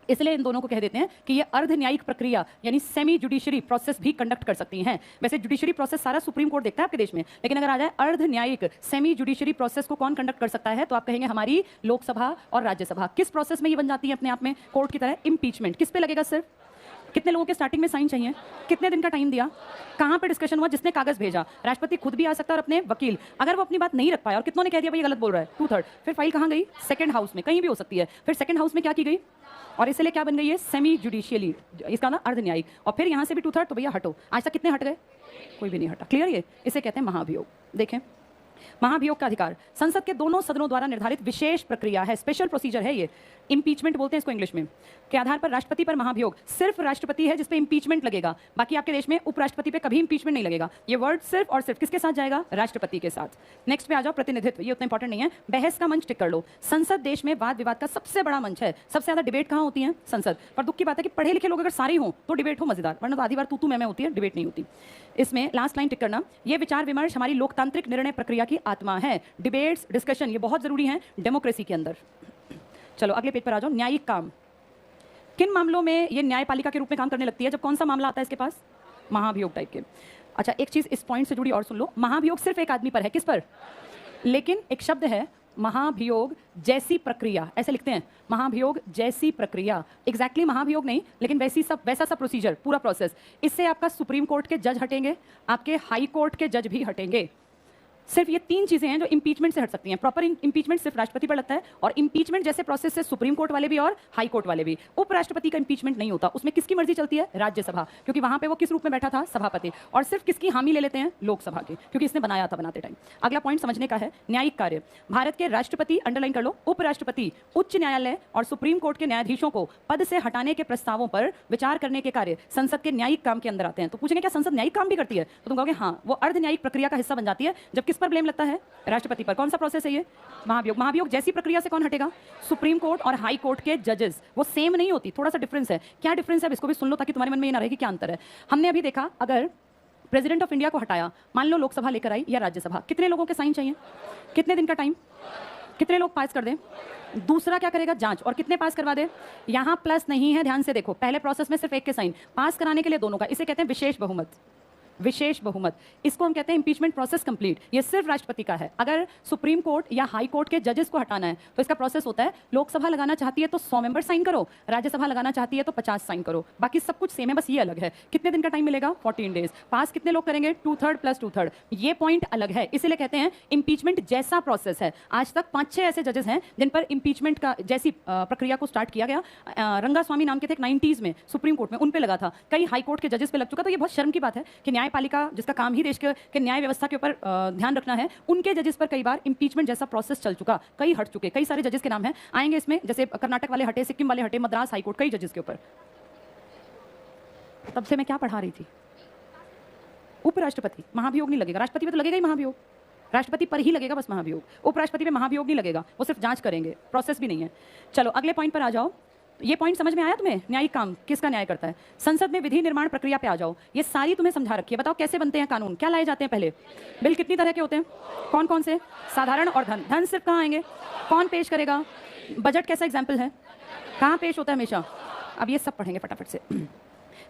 इसलिए इन दोनों को कह देते हैं कि ये अर्ध न्यायिक प्रक्रिया यानी सेमी जुडिशरी प्रोसेस भी कंडक्ट कर सकती हैं। वैसे जुडिशरी प्रोसेस सारा सुप्रीम कोर्ट देखता है आपके देश में, लेकिन अगर आ जाए अर्ध न्यायिक सेमी जुडिशरी प्रोसेस को कौन कंडक्ट कर सकता है तो आप कहेंगे हमारी लोकसभा और राज्यसभा। किस प्रोसेस में ये बन जाती है अपने आप में कोर्ट की तरह? इम्पीचमेंट। किस पे लगेगा? सिर्फ कितने लोगों के स्टार्टिंग में साइन चाहिए, कितने दिन का टाइम दिया, कहां पे डिस्कशन हुआ, जिसने कागज भेजा, राष्ट्रपति खुद भी आ सकता है और अपने वकील। अगर वो अपनी बात नहीं रख पाया और कितनों ने कह दिया भाई ये गलत बोल रहा है, 2/3, फिर फाइल कहां गई? सेकंड हाउस में, कहीं भी हो सकती है। फिर सेकंड हाउस में क्या की गई, और इसलिए क्या बन गई है? सेमी जुडिशियली, इसका ना अर्ध न्यायिक। और फिर यहां से भी 2/3, तो भैया हटो। आज तक कितने हट गए? कोई भी नहीं हटा। क्लियर? ये इसे कहते हैं महाभियोग। देखें, महाभियोग का अधिकार संसद के दोनों सदनों द्वारा निर्धारित विशेष प्रक्रिया है, स्पेशल प्रोसीजर है ये, इम्पीचमेंट बोलते हैं इसको इंग्लिश में, के आधार पर राष्ट्रपति पर महाभियोग। सिर्फ राष्ट्रपति है जिसपे इम्पीचमेंट लगेगा, बाकी आपके देश में उपराष्ट्रपति पे कभी इम्पीचमेंट नहीं लगेगा। ये वर्ड सिर्फ और सिर्फ किसके साथ जाएगा? राष्ट्रपति के साथ। नेक्स्ट पे आ जाओ, प्रतिनिधित्व। ये उतना इंपॉर्टेंट नहीं है, बहस का मंच टिक कर लो। संसद देश में वाद विवाद का सबसे बड़ा मंच है, सबसे ज्यादा डिबेट कहाँ होती है? संसद। पर दुख की बात है कि पढ़े लिखे लोग अगर सारे हों तो डिबेट हो मजेदार, वरना तो आधी बार तू मैं होती है, डिबेट नहीं होती। इसमें लास्ट लाइन टिक करना, ये विचार विमर्श हमारी लोकतांत्रिक निर्णय प्रक्रिया की आत्मा है। डिबेट्स, डिस्कशन ये बहुत जरूरी है डेमोक्रेसी के अंदर। चलो अगले पेज पर आ जाओ। न्यायिक काम। किन मामलों में ये न्यायपालिका के रूप में काम करने लगती है? जब कौन सा मामला आता है इसके पास? महाभियोग टाइप के। अच्छा, एक चीज इस पॉइंट से जुड़ी और सुन लो, महाभियोग सिर्फ एक आदमी पर है। किस पर? लेकिन एक शब्द है महाभियोग जैसी प्रक्रिया, ऐसे लिखते हैं, महाभियोग जैसी प्रक्रिया। एग्जैक्टली महाभियोग नहीं, लेकिन वैसा सा प्रोसीजर, पूरा प्रोसेस। इससे आपका सुप्रीम कोर्ट के जज हटेंगे, आपके हाई कोर्ट के जज भी हटेंगे। सिर्फ ये 3 चीजें हैं जो इंपीचमेंट से हट सकती हैं। प्रॉपर इंपीचमेंट सिर्फ राष्ट्रपति पर लगता है, और इंपीचमेंट जैसे प्रोसेस से सुप्रीम कोर्ट वाले भी और हाई कोर्ट वाले भी। उपराष्ट्रपति का इंपीचमेंट नहीं होता, उसमें किसकी मर्जी चलती है? राज्यसभा, क्योंकि वहां पे वो किस रूप में बैठा था? सभापति। और सिर्फ किसकी हामी ले लेते हैं? लोकसभा की, क्योंकि इसने बनाया था बनाते टाइम। अगला पॉइंट समझने का है, न्यायिक कार्य। भारत के राष्ट्रपति, अंडरलाइन कर लो, उपराष्ट्रपति, उच्च न्यायालय और सुप्रीम कोर्ट के न्यायाधीशों को पद से हटाने के प्रस्तावों पर विचार करने के कार्य संसद के न्यायिक काम के अंदर आते हैं। तो पूछेंगे क्या संसद न्यायिक काम भी करती है? तो तुम कहोगे हाँ, वो अर्ध न्यायिक प्रक्रिया का हिस्सा बन जाती है। जब किस पर ब्लेम लगता है? राष्ट्रपति पर। कौन सा प्रोसेस है ये? महाभियोग। महाभियोग जैसी प्रक्रिया से कौन हटेगा? सुप्रीम कोर्ट और हाई कोर्ट के जजेस। वो सेम नहीं होती, थोड़ा सा डिफरेंस है। क्या डिफरेंस है इसको भी सुन लो, ताकि तुम्हारे मन में ये ना रहे कि क्या अंतर है। हमने अभी देखा, अगर प्रेसिडेंट ऑफ इंडिया को हटाया, मान लो लोकसभा लेकर आई या राज्यसभा, कितने लोगों के साइन चाहिए? कितने दिन का टाइम? कितने लोग पास कर दें? दूसरा क्या करेगा? जांच। और कितने पास करवा दे? यहां प्लस नहीं है, ध्यान से देखो, पहले प्रोसेस में सिर्फ एक के साइन, पास कराने के लिए दोनों का। इसे कहते हैं विशेष बहुमत। विशेष बहुमत, इसको हम कहते हैं इंपीचमेंट प्रोसेस कंप्लीट। ये सिर्फ राष्ट्रपति का है। अगर सुप्रीम कोर्ट या हाई कोर्ट के जजेस को हटाना है तो इसका प्रोसेस होता है, लोकसभा लगाना चाहती है तो 100 मेंबर साइन करो, राज्यसभा लगाना चाहती है तो 50 साइन करो, बाकी सब कुछ सेम है, बस ये अलग है। कितने दिन का टाइम मिलेगा? 14 डेज। पास कितने लोग करेंगे? 2/3 + 2/3। ये पॉइंट अलग है, इसीलिए कहते हैं इंपीचमेंट जैसा प्रोसेस है। आज तक 5-6 ऐसे जजेस हैं जिन पर इंपीचमेंट का जैसी प्रक्रिया को स्टार्ट किया गया। रंगास्वामी नाम के थे, 90s में सुप्रीम कोर्ट में, उन पे लगा था, कई हाई कोर्ट के जजेस पे लग चुका। तो ये बहुत शर्म की बात है कि न्यायपालिका, जिसका काम ही देश के न्याय व्यवस्था के ऊपर ध्यान रखना है, उनके जजेस पर कई बार इंपीचमेंट जैसा प्रोसेस चल चुका, कई हट चुके, कई सारे जजेस के नाम हैं, आएंगे इसमें, जैसे कर्नाटक वाले हटे, सिक्किम वाले हटे, मद्रास हाई कोर्ट, कई जजेस के ऊपर। तब से मैं क्या पढ़ा रही थी? उपराष्ट्रपति महाभियोग नहीं लगेगा, राष्ट्रपति पे तो लगेगा ही महाभियोग, राष्ट्रपति पर ही लगेगा बस महाभियोग, उपराष्ट्रपति पे महाभियोग नहीं लगेगा, वो सिर्फ जांच करेंगे, प्रोसेस भी नहीं है। चलो अगले पॉइंट पर आ जाओ। ये पॉइंट समझ में आया तुम्हें? न्यायिक काम किसका न्याय करता है? संसद में विधि निर्माण प्रक्रिया पे आ जाओ। ये सारी तुम्हें समझा रखी है। बताओ कैसे बनते हैं कानून, क्या लाए जाते हैं पहले? बिल कितनी तरह के होते हैं? कौन कौन से? साधारण और धन। धन सिर्फ कहाँ आएंगे? कौन पेश करेगा? बजट कैसा एग्जाम्पल है? कहाँ पेश होता है हमेशा? अब ये सब पढ़ेंगे फटाफट से।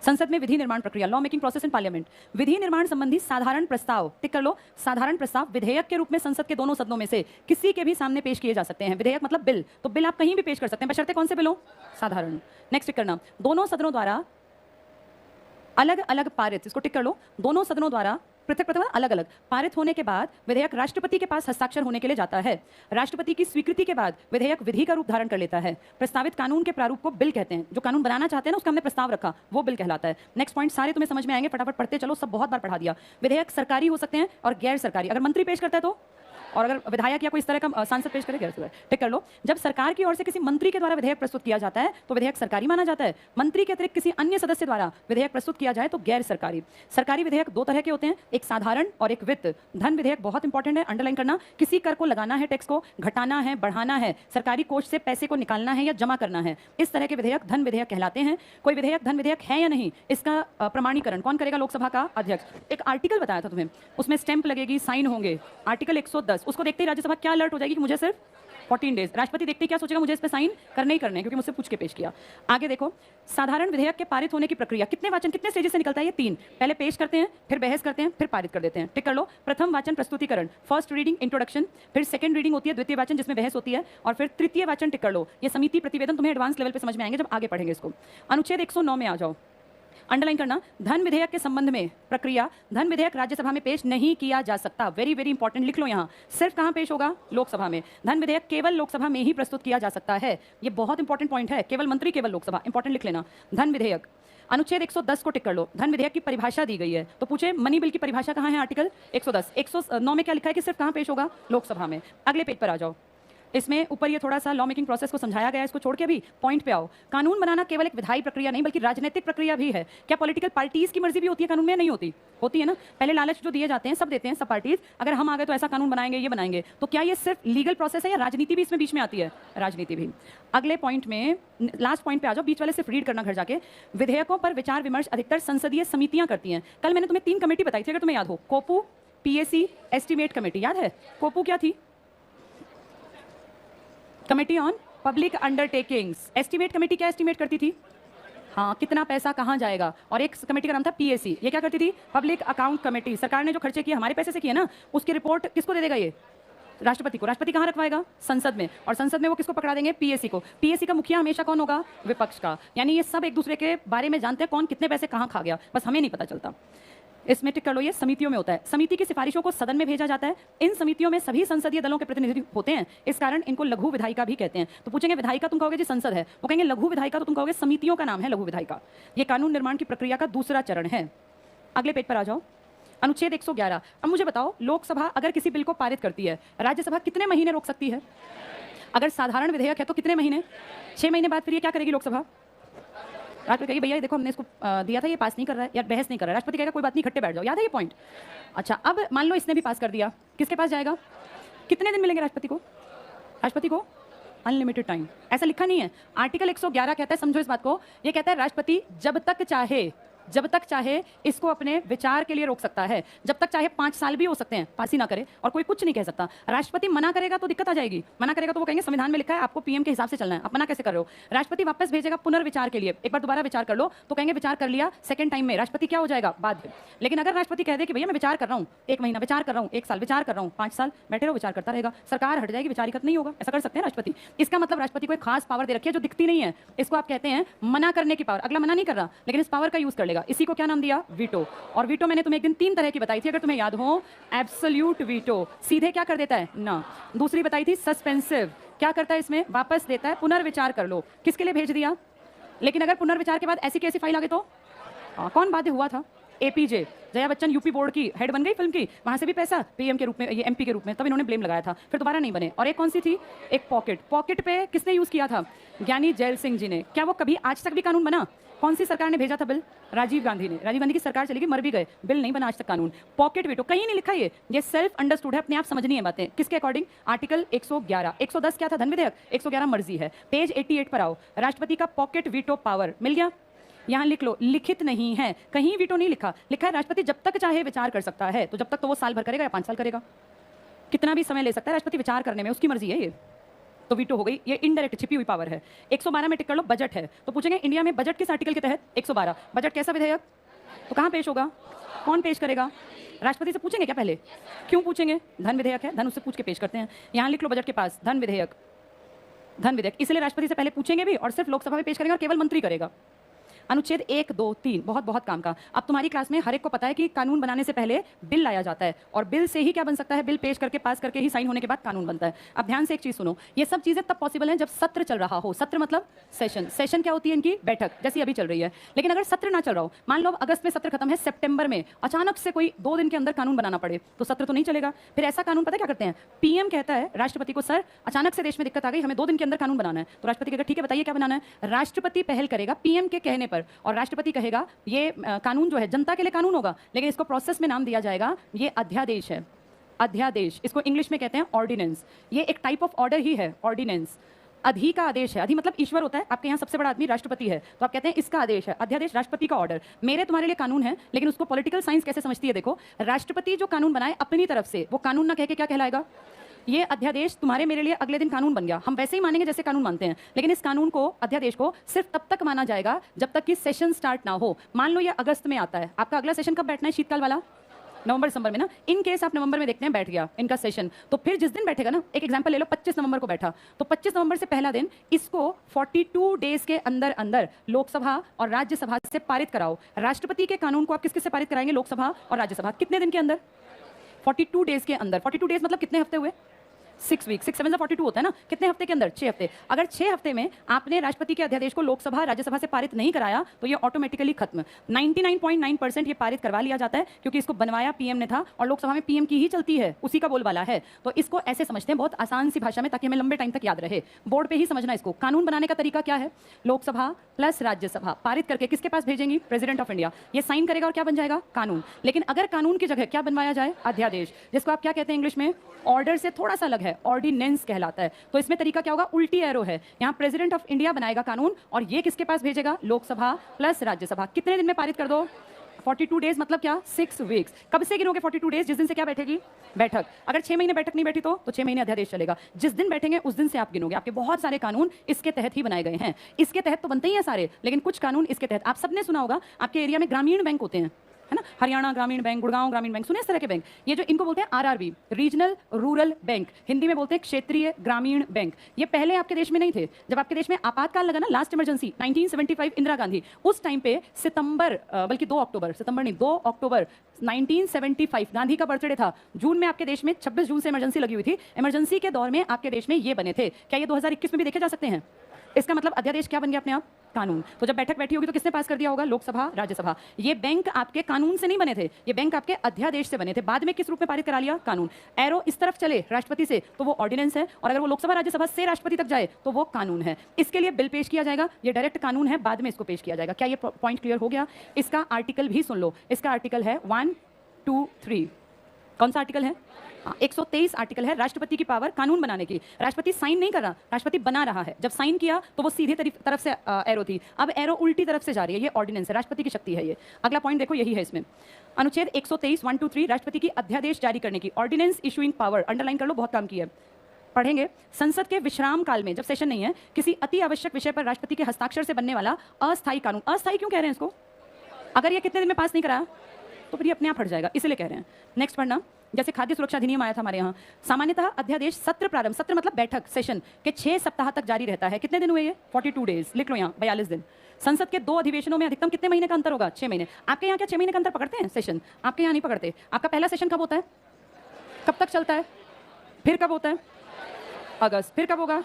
संसद में विधि निर्माण प्रक्रिया, law making process in parliament. विधि निर्माण संबंधी साधारण प्रस्ताव, टिक कर लो, साधारण प्रस्ताव विधेयक के रूप में संसद के दोनों सदनों में से किसी के भी सामने पेश किए जा सकते हैं। विधेयक मतलब बिल, तो बिल आप कहीं भी पेश कर सकते हैं, बशर्ते कौन से बिल हो? साधारण। नेक्स्ट टिक करना, दोनों सदनों द्वारा अलग अलग पारित, इसको टिक कर लो, दोनों सदनों द्वारा पृथक पृथक अलग अलग पारित होने के बाद विधेयक राष्ट्रपति के पास हस्ताक्षर होने के लिए जाता है। राष्ट्रपति की स्वीकृति के बाद विधेयक विधि का रूप धारण कर लेता है। प्रस्तावित कानून के प्रारूप को बिल कहते हैं। जो कानून बनाना चाहते हैं ना, उसका हमने प्रस्ताव रखा, वो बिल कहलाता है। नेक्स्ट पॉइंट सारे तुम्हें समझ में आएंगे, फटाफट पढ़ते चलो, सब बहुत बार पढ़ा दिया। विधेयक सरकारी हो सकते हैं और गैर सरकारी, अगर मंत्री पेश करता है तो, और अगर विधायक या कोई इस तरह का सांसद पेश करे, गैर सरकारी। टिक कर लो, जब सरकार की ओर से किसी मंत्री के द्वारा विधेयक प्रस्तुत किया जाता है तो विधेयक सरकारी माना जाता है। मंत्री के अतिरिक्त किसी अन्य सदस्य द्वारा विधेयक प्रस्तुत किया जाए तो गैर सरकारी। सरकारी विधेयक दो तरह के होते हैं, एक साधारण और एक वित्त। धन विधेयक बहुत इंपॉर्टेंट है, अंडरलाइन करना। किसी कर को लगाना है, टैक्स को घटाना है, बढ़ाना है, सरकारी कोष से पैसे को निकालना है या जमा करना है, इस तरह के विधेयक धन विधेयक कहलाते हैं। कोई विधेयक धन विधेयक है या नहीं, इसका प्रमाणीकरण कौन करेगा? लोकसभा का अध्यक्ष। एक आर्टिकल बताया था तुम्हें, उसमें स्टैंप लगेगी, साइन होंगे, आर्टिकल 110, उसको देखते ही राज्यसभा क्या अलर्ट हो जाएगी कि मुझे सिर्फ 14 डेज। राष्ट्रपति देखते ही क्या सोचेगा? मुझे इस पे साइन करने ही करने हैं, क्योंकि मुझसे पूछ के पेश किया। आगे देखो, साधारण विधेयक के पारित होने की प्रक्रिया, कितने वाचन, कितने स्टेजेस से निकलता है? ये 3। पहले पेश करते हैं, फिर बहस करते हैं, फिर पारित कर देते हैं। टिक कर लो, प्रथम वाचन प्रस्तुतिकरण, फर्स्ट रीडिंग इंट्रोडक्शन, फिर सेकंड रीडिंग होती है, द्वितीय वाचन जिसमें बहस होती है, और फिर तृतीय वाचन। टिक कर लो, ये समिति प्रतिवेदन तुम्हें एडवांस लेवल पे समझ में आएंगे जब आगे पढ़ेंगे इसको। अनुच्छेद 109 में आ जाओ, अंडरलाइन करना, धन विधेयक के संबंध में प्रक्रिया, धन विधेयक राज्यसभा में पेश नहीं किया जा सकता। वेरी वेरी इंपॉर्टेंट, लिख लो यहाँ, सिर्फ कहाँ पेश होगा? लोकसभा में। धन विधेयक केवल लोकसभा में ही प्रस्तुत किया जा सकता है। ये बहुत इंपॉर्टेंट पॉइंट है, केवल मंत्री, केवल लोकसभा, इंपॉर्टेंट लिख लेना। धन विधेयक, अनुच्छेद 110 को टिक कर लो, धन विधेयक की परिभाषा दी गई है, तो पूछे मनी बिल की परिभाषा कहाँ है? आर्टिकल 110। 109 में क्या लिखा है कि सिर्फ कहाँ पेश होगा? लोकसभा में। अगले पेज पर आ जाओ, इसमें ऊपर ये थोड़ा सा लॉ मेकिंग प्रोसेस को समझाया गया है, इसको छोड़ के भी पॉइंट पे आओ। कानून बनाना केवल एक विधायी प्रक्रिया नहीं बल्कि राजनीतिक प्रक्रिया भी है। क्या पॉलिटिकल पार्टीज की मर्जी भी होती है कानून में? नहीं होती, होती है ना। पहले लालच जो दिए जाते हैं, सब देते हैं, सब पार्टीज, अगर हम आ गए तो ऐसा कानून बनाएंगे, ये बनाएंगे, तो क्या ये सिर्फ लीगल प्रोसेस है या राजनीति भी इसमें बीच में आती है? राजनीति भी। अगले पॉइंट में, लास्ट पॉइंट पे आ जाओ, बीच वाले सिर्फ रीड करना घर जाके। विधेयकों पर विचार विमर्श अधिकतर संसदीय समितियां करती हैं। कल मैंने तुम्हें 3 कमेटी बताई थी, अगर तुम्हें याद हो, कोपू, पीएसी, एस्टीमेट कमेटी, याद है? कोपू क्या थी? Committee on public undertakings. Estimate committee क्या एस्टीमेट करती थी? हाँ, कितना पैसा कहाँ जाएगा। और एक कमेटी का नाम था पीएसी, ये क्या करती थी? Public account committee. सरकार ने जो खर्चे किए हमारे पैसे से किए ना, उसकी रिपोर्ट किसको दे देगा? ये राष्ट्रपति को। राष्ट्रपति कहाँ रखवाएगा? संसद में, और संसद में वो किसको पकड़ा देंगे? पीएसी को। पीएसी का मुखिया हमेशा कौन होगा? विपक्ष का। यानी ये सब एक दूसरे के बारे में जानते हैं, कौन कितने पैसे कहाँ खा गया, बस हमें नहीं पता चलता। इसमें टिक कर लो, ये समितियों में होता है। समिति की सिफारिशों को सदन में भेजा जाता है। इन समितियों में सभी संसदीय दलों के प्रतिनिधि होते हैं, इस कारण इनको लघु विधायिका भी कहते हैं। तो पूछेंगे विधायिका तुम कहोगे जी संसद है, वो कहेंगे लघु विधायिका तो तुम कहोगे समितियों का नाम है लघु विधायिका। ये कानून निर्माण की प्रक्रिया का दूसरा चरण है। अगले पेज पर आ जाओ, अनुच्छेद 111। अब मुझे बताओ, लोकसभा अगर किसी बिल को पारित करती है, राज्यसभा कितने महीने रोक सकती है? अगर साधारण विधेयक है तो कितने महीने? 6 महीने बाद फिर ये क्या करेगी लोकसभा? राष्ट्रपति कहेगी भैया देखो हमने इसको दिया था, ये पास नहीं कर रहा है या बहस नहीं कर रहा है। राष्ट्रपति कहेगा कोई बात नहीं, इकट्ठे बैठ जाओ। याद है ये पॉइंट? अच्छा, अब मान लो इसने भी पास कर दिया, किसके पास जाएगा? कितने दिन मिलेंगे राष्ट्रपति को? राष्ट्रपति को अनलिमिटेड टाइम। ऐसा लिखा नहीं है, आर्टिकल 111 कहता है, समझो इस बात को, ये कहता है राष्ट्रपति जब तक चाहे जब तक चाहे इसको अपने विचार के लिए रोक सकता है, जब तक चाहे 5 साल भी हो सकते हैं, फांसी ना करे और कोई कुछ नहीं कह सकता। राष्ट्रपति मना करेगा तो दिक्कत आ जाएगी, मना करेगा तो वो कहेंगे संविधान में लिखा है आपको पीएम के हिसाब से चलना है, आप मना कैसे कर रहे हो। राष्ट्रपति वापस भेजेगा पुनर्विचार के लिए, एक बार दोबारा विचार कर लो, तो कहेंगे विचार कर लिया, सेकंड टाइम में राष्ट्रपति क्या हो जाएगा, बाध्य। लेकिन अगर राष्ट्रपति कह दे कि भैया मैं विचार कर रहा हूँ, 1 महीना विचार कर रहा हूँ, 1 साल विचार कर रहा हूँ, 5 साल बैठे रहो, विचार करता रहेगा, सरकार हट जाएगी, विचार खत्म नहीं होगा, ऐसा कर सकते हैं राष्ट्रपति। इसका मतलब राष्ट्रपति को एक खास पावर दे रखी है जो दिखती नहीं है, इसको आप कहते हैं मना करने की पावर। अगला मना नहीं कर रहा लेकिन इस पावर का यूज कर लेगा, इसी को क्या नाम दिया, वीटो। और वीटो मैंने तुम्हें एक दिन 3 तरह की बताई थी, अगर तुम्हें याद हो। एब्सोल्यूट वीटो सीधे क्या कर देता है ना, दूसरी बताई थी सस्पेंसिव, क्या करता है इसमें, वापस देता है, पुनर्विचार कर लो, किसके लिए भेज दिया। लेकिन अगर पुनर्विचार के बाद ऐसी कैसी फाइल आ गई तो कौन बाध्य हुआ था, APJ Jaya Bachchan UP board की हेड बन गई फिल्म की, वहां से भी पैसा पीएम के रूप में, ये एमपी के रूप में, तब इन्होंने ब्लेम लगाया था, फिर दोबारा नहीं बने। और एक कौन सी थी, एक पॉकेट, पॉकेट पे किसने यूज किया था, ज्ञानी जैल सिंह जी ने। क्या वो कभी आज तक भी कानून बना, कौन सी सरकार ने भेजा था बिल, राजीव गांधी ने, राजीव गांधी की सरकार चली गई, मर भी गए, बिल नहीं बना आज तक कानून। पॉकेट वीटो कहीं नहीं लिखा, ये सेल्फ अंडरस्टूड है, अपने आप समझनी है बातें, किसके अकॉर्डिंग, आर्टिकल 111, 110 क्या था धन विधेयक, 111 मर्जी है। पेज 88 पर आओ, राष्ट्रपति का पॉकेट वीटो पावर मिल गया, यहाँ लिख लो, लिखित नहीं है, कहीं वीटो नहीं लिखा, लिखा है राष्ट्रपति जब तक चाहे विचार कर सकता है, तो जब तक तो वो साल भर करेगा या 5 साल करेगा, कितना भी समय ले सकता है राष्ट्रपति विचार करने में, उसकी मर्जी है ये, तो वीटो हो गई, ये इनडायरेक्ट छिपी हुई पावर है। 112 में टिक कर लो, बजट है, तो पूछेंगे इंडिया में बजट किस आर्टिकल के तहत, 112, बजट कैसा विधेयक, तो कहाँ पेश होगा, कौन पेश करेगा, राष्ट्रपति से पूछेंगे क्या पहले, क्यों पूछेंगे, धन विधेयक है, धन उससे पूछ के पेश करते हैं। यहाँ लिख लो बजट के पास धन विधेयक, धन विधेयक, इसलिए राष्ट्रपति से पहले पूछेंगे भी और सिर्फ लोकसभा में पेश करेंगे और केवल मंत्री करेगा। अनुच्छेद 1, 2, 3 बहुत बहुत काम का। अब तुम्हारी क्लास में हर एक को पता है कि कानून बनाने से पहले बिल लाया जाता है और बिल से ही क्या बन सकता है, बिल पेश करके पास करके ही साइन होने के बाद कानून बनता है। अब ध्यान से एक चीज सुनो, ये सब चीजें तब पॉसिबल है जब सत्र चल रहा हो। सत्र मतलब सेशन, सेशन क्या होती है इनकी, बैठक, जैसी अभी चल रही है। लेकिन अगर सत्र ना चल रहा हो, मान लो अगस्त में सत्र खत्म है, सितंबर में अचानक से कोई 2 दिन के अंदर कानून बनाना पड़े, तो सत्र तो नहीं चलेगा। फिर ऐसा कानून पता क्या करते हैं, पीएम कहता है राष्ट्रपति को, सर अचानक से देश में दिक्कत आ गई, हमें 2 दिन के अंदर कानून बनाना है, तो राष्ट्रपति कहेगा ठीक है बताइए क्या बनाना है। राष्ट्रपति पहल करेगा पीएम के कहने पर और राष्ट्रपति कहेगा ये कानून जो है जनता के लिए कानून होगा, लेकिन इसको प्रोसेस में नाम दिया जाएगा, ये अध्यादेश है, अध्यादेश, इसको इंग्लिश में कहते हैं ऑर्डिनेंस। ये एक टाइप ऑफ ऑर्डर ही है, ऑर्डिनेंस। अधि का आदेश है, अधि मतलब ईश्वर होता है, आपके यहाँ सबसे बड़ा आदमी राष्ट्रपति है, तो आप कहते हैं इसका आदेश है, अध्यादेश राष्ट्रपति का ऑर्डर। मेरे तुम्हारे लिए कानून है, लेकिन उसको पॉलिटिकल साइंस कैसे समझती है, देखो राष्ट्रपति जो कानून बनाए अपनी तरफ से, वो कानून ना कह के क्या कहलाएगा, ये अध्यादेश तुम्हारे मेरे लिए अगले दिन कानून बन गया, हम वैसे ही मानेंगे जैसे कानून मानते हैं, लेकिन इस कानून को, अध्यादेश को सिर्फ तब तक माना जाएगा जब तक कि सेशन स्टार्ट ना हो। मान लो ये अगस्त में आता है, आपका अगला सेशन कब बैठना है, शीतकाल वाला, नवंबर दिसंबर में ना। इन केस आप नवंबर में देखते हैं बैठ गया इनका सेशन, तो फिर जिस दिन बैठेगा ना, एक एग्जांपल ले लो, 25 नवंबर को बैठा, तो 25 नवंबर से पहला दिन इसको 42 डेज के अंदर अंदर लोकसभा और राज्यसभा से पारित कराओ। राष्ट्रपति के कानून को आप किस किस से पारित कराएंगे, लोकसभा और राज्यसभा, कितने दिन के अंदर, 42 डेज के अंदर। 42 डेज मतलब कितने हफ्ते हुए, 6 वीक, 6 7 42 होता है ना, कितने हफ्ते के अंदर, 6 हफ्ते। अगर 6 हफ्ते में आपने राष्ट्रपति के अध्यादेश को लोकसभा राज्यसभा से पारित नहीं कराया तो ये ऑटोमेटिकली खत्म। 99.9% ये पारित करवा लिया जाता है क्योंकि इसको बनवाया पीएम ने था और लोकसभा में पीएम की ही चलती है, उसी का बोलबाला है। तो इसको ऐसे समझते हैं बहुत आसान सी भाषा में, ताकि हमें लंबे टाइम तक याद रहे, बोर्ड पे ही समझना इसको। कानून बनाने का तरीका क्या है, लोकसभा प्लस राज्यसभा पारित करके किसके पास भेजेंगी, प्रेसिडेंट ऑफ इंडिया, ये साइन करेगा और क्या बन जाएगा, कानून। लेकिन अगर कानून की जगह क्या बनवाया जाए, अध्यादेश, जिसको आप क्या कहते हैं इंग्लिश में, ऑर्डर से थोड़ा सा अलग है, ऑर्डिनेंस कहलाता है। तो इसमें तरीका क्या होगा, उल्टी एरो है, यहाँ प्रेसिडेंट ऑफ इंडिया बनाएगा कानून और ये किसके पास भेजेगा, लोकसभा प्लस राज्यसभा। कितने दिन में पारित कर दो, 42 डेज मतलब क्या, 6 वीक्स। कब से गिनोगे 42 डेज, जिस दिन से क्या बैठेगी, बैठक। अगर 6 महीने बैठक नहीं बैठी तो 6 महीने अध्यादेश चलेगा। जिस दिन बैठेंगे उस दिन से आप गिनोगे। आपके बहुत सारे कानून इसके तहत ही बनाए गए हैं, इसके तहत तो बनते ही हैं सारे, लेकिन कुछ कानून इसके तहत। आप सबने सुना होगा, आपके एरिया में ग्रामीण बैंक होते हैं, है ना, हरियाणा ग्रामीण बैंक, गुड़गांव ग्रामीण बैंक, सुने इस तरह के बैंक। ये जो इनको बोलते हैं RRB, regional rural bank, Hindi में बोलते हैं क्षेत्रीय ग्रामीण बैंक। ये पहले आपके देश में नहीं थे। जब आपके देश में आपातकाल लगा ना, लास्ट इमरजेंसी 1975, इंदिरा गांधी, उस टाइम पे सितंबर, बल्कि 2 अक्टूबर, सितंबर नहीं 2 अक्टूबर 1975 गांधी का बर्थडे था। जून में आपके देश में 26 जून से इमरजेंसी लगी हुई थी। इमरजेंसी के दौर में आपके देश में ये बने थे। क्या ये 2021 में भी देखे जा सकते हैं? इसका मतलब अध्यादेश क्या बन गया अपने आप, कानून। तो जब बैठक बैठी होगी तो किसने पास कर दिया होगा, लोकसभा राज्यसभा। ये बैंक आपके कानून से नहीं बने थे, ये बैंक आपके अध्यादेश से बने थे। बाद में किस रूप में पारित करा लिया, कानून। एरो इस तरफ चले राष्ट्रपति से तो वो ऑर्डिनेंस है, और अगर वो लोकसभा राज्यसभा से राष्ट्रपति तक जाए तो वो कानून है। इसके लिए बिल पेश किया जाएगा, ये डायरेक्ट कानून है, बाद में इसको पेश किया जाएगा। क्या ये पॉइंट क्लियर हो गया? इसका आर्टिकल भी सुन लो, इसका आर्टिकल है 1, 2, 3। कौन सा आर्टिकल है? हाँ, 123 आर्टिकल है राष्ट्रपति की पावर कानून बनाने की। राष्ट्रपति साइन नहीं कर रहा, राष्ट्रपति बना रहा है। जब साइन किया तो वो सीधे तरफ से एरो थी, अब एरो उल्टी तरफ से जा रही है। ये ऑर्डिनेंस है, राष्ट्रपति की शक्ति है ये। अगला पॉइंट देखो, यही है इसमें अनुच्छेद 123 1 2 3 राष्ट्रपति की अध्यादेश जारी करने की, ऑर्डिनेंस इशूइंग पावर, अंडरलाइन कर लो, बहुत काम की है। पढ़ेंगे, संसद के विश्राम काल में, जब सेशन नहीं है, किसी अति आवश्यक विषय पर राष्ट्रपति के हस्ताक्षर से बनने वाला अस्थायी कानून। अस्थायी क्यों कह रहे हैं इसको? अगर ये कितने दिन में पास नहीं कराया तो फिर ये अपने आप हट जाएगा, इसलिए कह रहे हैं। नेक्स्ट पढ़ना, जैसे खाद्य सुरक्षा अधिनियम आया था हमारे यहाँ, सामान्यतः अध्यादेश सत्र प्रारंभ, सत्र मतलब बैठक, सेशन के 6 सप्ताह तक जारी रहता है। कितने दिन हुए ये? 42 डेज, लिख लो यहाँ, 42 दिन। संसद के 2 अधिवेशनों में अधिकतम कितने महीने का अंतर होगा? 6 महीने। आपके यहाँ क्या 6 महीने का अंतर पकड़ते हैं सेशन? आपके यहाँ नहीं पकड़ते। आपका पहला सेशन कब होता है? कब तक चलता है? फिर कब होता है? अगस्त। फिर कब होगा?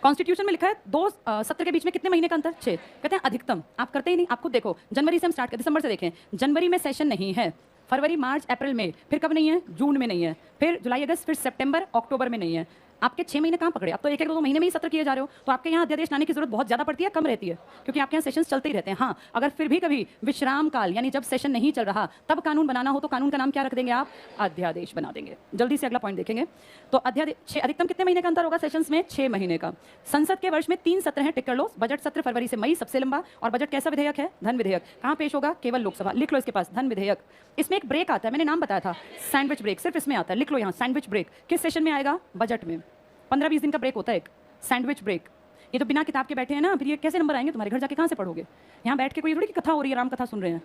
कॉन्स्टिट्यूशन में लिखा है 2 सत्र के बीच में कितने महीने का अंतर? 6। कहते हैं अधिकतम, आप करते ही नहीं। आप खुद देखो, जनवरी से हम स्टार्ट करते, दिसंबर से देखें, जनवरी में सेशन नहीं है, फरवरी मार्च अप्रैल में, फिर कब नहीं है? जून में नहीं है, फिर जुलाई अगस्त, फिर सितंबर अक्टूबर में नहीं है। आपके 6 महीने कहाँ पकड़े? आप तो एक 2 महीने में ही सत्र किए जा रहे हो। तो आपके यहाँ अध्यादेश लाने की जरूरत बहुत ज़्यादा पड़ती है, कम रहती है, क्योंकि आपके यहाँ सेशंस चलते ही रहते हैं। हाँ, अगर फिर भी कभी विश्राम काल यानी जब सेशन नहीं चल रहा तब कानून बनाना हो तो कानून का नाम क्या रख देंगे आप? अध्यादेश बना देंगे। जल्दी से अगला पॉइंट देखेंगे। तो अध्यादेश अधिकतम कितने महीने का अंतर होगा सेशंस में? 6 महीने का। संसद के वर्ष में 3 सत्र हैं, टिक कर लो। बजट सत्र फरवरी से मई, सबसे लंबा। और बजट कैसा विधेयक है? धन विधेयक। कहाँ पेश होगा? केवल लोकसभा। लिख लो इसके पास, धन विधेयक। इसमें एक ब्रेक आता है, मैंने नाम बताया था, सैंडविच ब्रेक, सिर्फ इसमें आता है। लिख लो यहाँ, सैंडविच ब्रेक। किस सेशन में आएगा? बजट में। 15-20 दिन का ब्रेक होता है एक, सैंडविच ब्रेक। ये तो बिना किताब के बैठे हैं ना, फिर ये कैसे नंबर आएंगे तुम्हारे? घर जाके कहाँ से पढ़ोगे? यहाँ बैठ के कोई थोड़ी की कथा हो रही है, राम कथा सुन रहे हैं।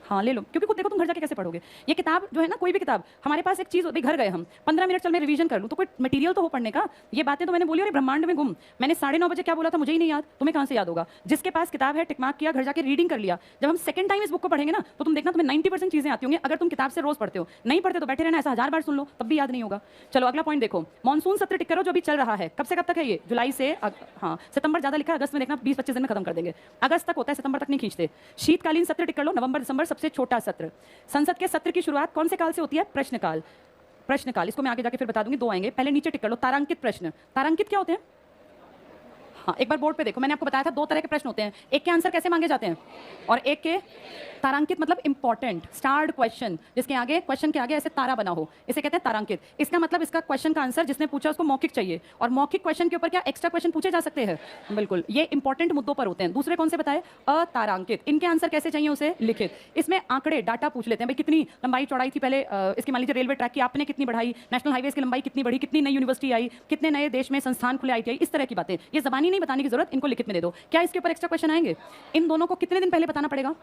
हाँ ले लो, क्योंकि खुद देखो तुम घर जाके कैसे पढ़ोगे। ये किताब जो है ना, कोई भी किताब, हमारे पास एक चीज़, अभी घर गए हम, 15 मिनट चल मैं रिवीजन कर लूँ, तो कोई मटेरियल तो हो पढ़ने का। ये बातें तो मैंने बोली, और ब्रह्मांड में गुम, मैंने 9:30 बजे क्या बोला था मुझे ही नहीं याद, तुम्हें कहाँ से याद होगा? जिसके पास किताब है, टिक मार्क किया, घर जाके रीडिंग कर लिया। जब हम सेकंड टाइम इस बुक को पढ़ेंगे ना, तो तुम देखना तुम्हें 90% चीज़ें आती होंगी, अगर तुम किताब से रोज पढ़ते हो। नहीं पढ़ते तो बैठे रहना, ऐसा 1000 बार सुन लो, तब भी याद नहीं होगा। चलो अगला पॉइंट देखो, मानसून सत्र टिक करो, जो अभी चल रहा है। कब से कब तक है ये? जुलाई से हाँ, सितंबर ज़्यादा लिखा है, अगस्त में देखना 20-25 दिन में खत्म कर देंगे। अगस्त तक होता है, सितंबर तक नहीं खींचते। शीतकालीन सत्र टिक कर लो, नवंबर दिसंबर, सबसे छोटा सत्र। संसद के सत्र की शुरुआत कौन से काल से होती है? प्रश्नकाल। प्रश्नकाल, इसको मैं आगे जाके फिर बता दूंगी, 2 आएंगे। पहले नीचे टिक कर लो, तारांकित प्रश्न। तारांकित क्या होते हैं? हाँ, एक बार बोर्ड पे देखो, मैंने आपको बताया था 2 तरह के प्रश्न होते हैं। एक के आंसर कैसे मांगे जाते हैं, और एक के तारांकित, मतलब इंपॉर्टेंट स्टार्ड क्वेश्चन, जिसके आगे क्वेश्चन के आगे ऐसे तारा बना हो, इसे कहते हैं तारांकित। इसका मतलब इसका क्वेश्चन का आंसर जिसने पूछा उसको मौखिक चाहिए, और मौखिक क्वेश्चन के ऊपर क्या एक्स्ट्रा क्वेश्चन पूछे जा सकते हैं? बिल्कुल, ये इंपॉर्टेंट मुद्दों पर होते हैं। दूसरे कौन से बताए? अतारांकित। इनके आंसर कैसे चाहिए? उसे लिखित। इसमें आंकड़े, डाटा पूछ लेते हैं, भाई कितनी लंबाई चौड़ाई थी पहले, इसकी मान लीजिए रेलवे ट्रैक की आपने कितनी बढ़ाई, नेशनल हाईवेज की लंबाई कितनी बढ़ी, कितनी नई यूनिवर्सिटी आई, कितने नए देश में संस्थान खुले, ITI, इस तरह की बातें। ये जबानी नहीं बताने की जरूरत, इनको लिखित में दे दो। क्या इसके ऊपर एक्स्ट्रा क्वेश्चन आएंगे? इन दोनों को कितने दिन पहले बताना पड़ेगा?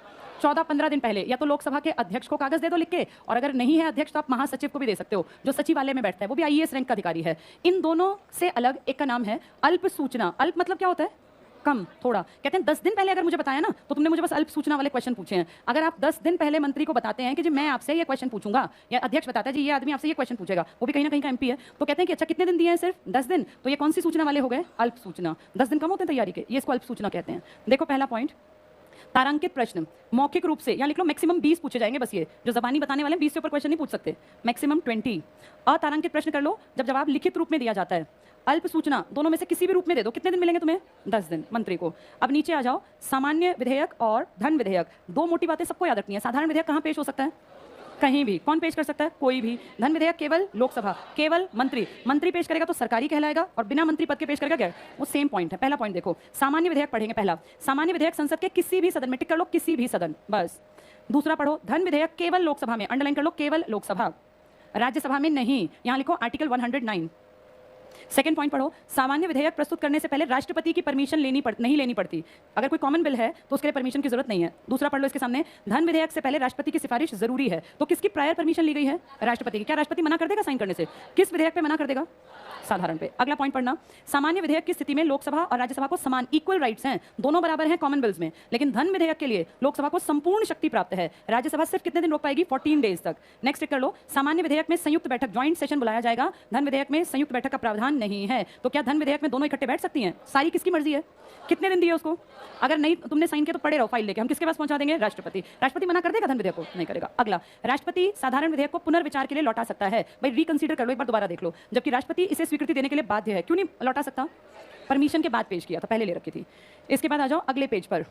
14-15 दिन पहले। या तो लोकसभा के अध्यक्ष को कागज दे दो लिख के, और अगर नहीं है अध्यक्ष तो आप महासचिव को भी दे सकते हो, जो सचिवालय में बैठता है, वो भी IAS रैंक का अधिकारी है। इन दोनों से अलग एक का नाम है अल्प सूचना। अल्प मतलब क्या होता है? कम, थोड़ा। कहते हैं 10 दिन पहले अगर मुझे बताया ना, तो तुमने मुझे बस अल्प सूचना वाले क्वेश्चन पूछे हैं। अगर आप 10 दिन पहले मंत्री को बताते हैं कि जी मैं आपसे ये क्वेश्चन पूछूंगा, या अध्यक्ष बताता है जी ये आदमी आपसे ये क्वेश्चन पूछेगा, वो भी कहीं ना कहीं का MP है, तो कहते हैं कि अच्छा कितने दिन दिए हैं? सिर्फ 10 दिन। तो ये कौन सी सूचना वाले हो गए? अल्प सूचना। 10 दिन कम होते हैं तैयारी के, ये इसको अल्प सूचना कहते हैं। देखो पहला पॉइंट, तारांकित प्रश्न मौखिक रूप से, या लिख लो मैक्सिमम 20 पूछे जाएंगे, बस ये जो जबानी बताने वाले 20 से ऊपर क्वेश्चन नहीं पूछ सकते, मैक्सिमम 20। अतारांकित प्रश्न कर लो जब जवाब लिखित रूप में दिया जाता है। अल्प सूचना दोनों में से किसी भी रूप में दे दो। कितने दिन मिलेंगे तुम्हें? 10 दिन मंत्री को। अब नीचे आ जाओ, सामान्य विधेयक और धन विधेयक। 2 मोटी बातें सबको याद रखनी है। साधारण विधेयक कहाँ पेश हो सकता है? कहीं भी। कौन पेश कर सकता है? कोई भी। धन विधेयक केवल लोकसभा, केवल मंत्री। मंत्री पेश करेगा तो सरकारी कहलाएगा, और बिना मंत्री पद के पेश करेगा क्या? वो सेम पॉइंट है। पहला पॉइंट देखो, सामान्य विधेयक पढ़ेंगे। पहला, सामान्य विधेयक संसद के किसी भी सदन में, टिक कर लो किसी भी सदन, बस। दूसरा पढ़ो, धन विधेयक केवल लोकसभा में, अंडरलाइन कर लो केवल लोकसभा, राज्यसभा में नहीं। यहां लिखो आर्टिकल 109। सेकंड पॉइंट पढ़ो, सामान्य विधेयक प्रस्तुत करने से पहले राष्ट्रपति की परमिशन नहीं लेनी पड़ती। अगर कोई कॉमन बिल है तो उसके लिए परमिशन की जरूरत नहीं है। दूसरा पढ़ लो इसके सामने, धन विधेयक से पहले राष्ट्रपति की सिफारिश जरूरी है। तो किसकी प्रायर परमिशन ली गई है? राष्ट्रपति की। क्या राष्ट्रपति मना कर देगा साइन करने से? किस विधेयक पे मना कर देगा? साधारण पे। अगला पॉइंट पढ़ना, सामान्य विधेयक की स्थिति में लोकसभा और राज्यसभा को समान इक्वल राइट्स हैं, दोनों बराबर हैं कॉमन बिल्स में। लेकिन धन विधेयक के लिए लोकसभा को संपूर्ण शक्ति प्राप्त है, राज्यसभा सिर्फ कितने दिन रोक पाएगी? 14 डेज तक। नेक्स्ट कर लो, सामान्य विधेयक में संयुक्त बैठक, ज्वाइंट सेशन बुलाया जाएगा, धन विधेयक में संयुक्त बैठक का प्रावधान नहीं है। तो क्या धन विधेयक में दोनों इकट्ठे बैठ सकती हैं? सारी किसकी मर्जी है? कितने दिन दिए उसको? अगर नहीं तुमने साइन किया तो पड़े रहो फाइल लेके, हम किसके पास पहुंचा देंगे? राष्ट्रपति। राष्ट्रपति मना कर देगा धन विधेयक को? नहीं करेगा। अगला, राष्ट्रपति साधारण विधेयक को पुनर्विचार के लिए लौटा सकता है। भाई रिकंसीडर कर लो, एक बार दोबारा देख लो, जबकि राष्ट्रपति इसे स्वीकृति देने के लिए बाध्य है। क्यों नहीं लौटा सकता? परमिशन के बाद पेश किया था, पहले ले रखी थी। इसके बाद आ जाओ अगले पेज पर।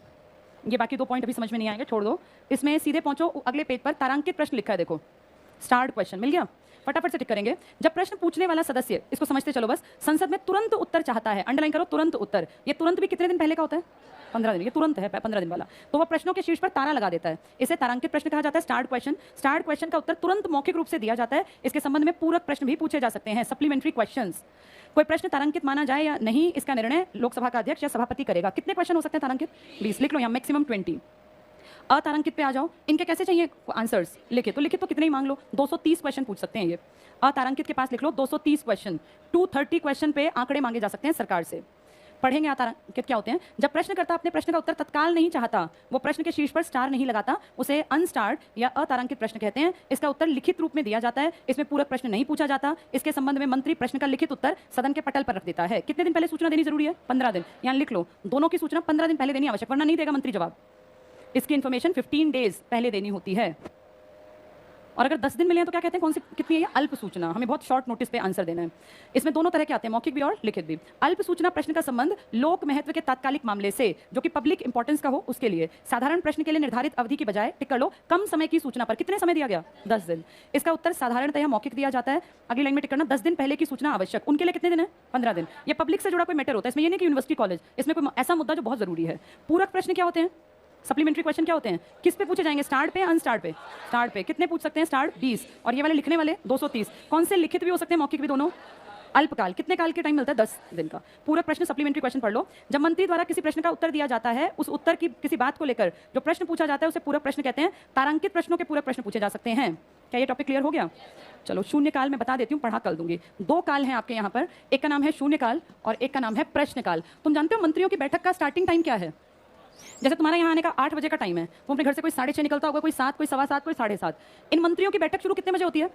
ये बाकी 2 पॉइंट अभी समझ में नहीं आएंगे, छोड़ दो। इसमें सीधे पहुंचो अगले पेज पर, तारांकित प्रश्न लिखा है देखो। स्टार्ट क्वेश्चन मिल गया, फटाफट से टिक करेंगे। जब प्रश्न पूछने वाला सदस्य, इसको समझते चलो बस, संसद में तुरंत उत्तर चाहता है, अंडरलाइन करो तुरंत उत्तर। ये तुरंत भी कितने दिन पहले का होता है? 15 दिन। ये तुरंत है 15 दिन वाला। तो वह प्रश्नों के शीर्ष पर तारा लगा देता है, इसे तारांकित प्रश्न कहा जाता है, स्टार्ट क्वेश्चन। स्टार्ट क्वेश्चन का उत्तर तुरंत मौखिक रूप से दिया जाता है। इसके संबंध में पूरक प्रश्न भी पूछे जा सकते हैं, सप्लीमेंट्री क्वेश्चंस। कोई प्रश्न तारांकित माना जाए या नहीं, इसका निर्णय लोकसभा का अध्यक्ष या सभापति करेगा। कितने क्वेश्चन हो सकते हैं तारांकित? 20 लिख लो यहाँ, मैक्सिमम 20। अतारांकित पे आ जाओ, इनके कैसे चाहिए आंसर्स? लिखित तो कितने ही मांग लो, 230 क्वेश्चन पूछ सकते हैं ये। अतारांकित के पास लिख लो 230 क्वेश्चन, 230 क्वेश्चन पे आंकड़े मांगे जा सकते हैं सरकार से। पढ़ेंगे अतारांकित क्या होते हैं। जब प्रश्नकर्ता अपने प्रश्न का उत्तर तत्काल नहीं चाहता, वो प्रश्न के शीर्ष पर स्टार नहीं लगाता, उसे अनस्टार्ड या अतारांकित प्रश्न कहते हैं। इसका उत्तर लिखित रूप में दिया जाता है, इसमें पूरक प्रश्न नहीं पूछा जाता। इसके संबंध में मंत्री प्रश्न का लिखित उत्तर सदन के पटल पर रख देता है। कितने दिन पहले सूचना देनी जरूरी है? 15 दिन। यहाँ लिख लो, दोनों की सूचना 15 दिन पहले देनी आवश्यक, वरना नहीं देगा मंत्री जवाब। इसकी इन्फॉर्मेशन 15 डेज पहले देनी होती है। और अगर 10 दिन मिले हैं तो क्या कहते हैं, कौन सी कितनी है? अल्प सूचना। हमें बहुत शॉर्ट नोटिस पे आंसर देना है। इसमें दोनों तरह के आते हैं, मौखिक भी और लिखित भी। अल्प सूचना प्रश्न का संबंध लोक महत्व के तात्कालिक मामले से, जो कि पब्लिक इंपॉर्टेंस का हो, उसके लिए। साधारण प्रश्न के लिए निर्धारित अवधि की बजाय टिक कर लो कम समय की सूचना पर। कितने समय दिया गया? 10 दिन। इसका उत्तर साधारणतः मौखिक दिया जाता है। अगली लाइन में टिक करना, 10 दिन पहले की सूचना आवश्यक। उनके लिए कितने दिन है? 15 दिन। ये पब्लिक से जुड़ा कोई मैटर होता है, इसमें ये नहीं कि यूनिवर्सिटी कॉलेज, इसमें कोई ऐसा मुद्दा जो बहुत जरूरी है। पूरक प्रश्न क्या होते हैं? सप्लीमेंट्री क्वेश्चन क्या होते हैं? किस पे पूछे जाएंगे? स्टार्ट पे, अनस्टार्ट पे? स्टार्ट पे। कितने पूछ सकते हैं? स्टार्ट 20, और ये वाले लिखने वाले 230। कौन से लिखित भी हो सकते हैं, मौखिक भी, दोनों? अल्पकाल। कितने काल के टाइम मिलता है? 10 दिन का। पूरक प्रश्न सप्लीमेंट्री क्वेश्चन पढ़ लो। जब मंत्री द्वारा किसी प्रश्न का उत्तर दिया जाता है, उस उत्तर की किसी बात को लेकर जो प्रश्न पूछा जाता है उसे पूरक प्रश्न कहते हैं। तारांकित प्रश्नों के पूरक प्रश्न पूछे जा सकते हैं। क्या ये टॉपिक क्लियर हो गया? चलो, शून्यकाल में बता देती हूँ, पढ़ा कर दूंगी। 2 काल हैं आपके यहाँ पर, एक का नाम है शून्यकाल और एक का नाम है प्रश्नकाल। तुम जानते हो मंत्रियों की बैठक का स्टार्टिंग टाइम क्या है? जैसे तुम्हारा यहाँ आने का 8 बजे का टाइम है, वो अपने घर से कोई 6:30 निकलता होगा, कोई 7, कोई 7:15, कोई 7:30। इन मंत्रियों की बैठक शुरू कितने बजे होती है?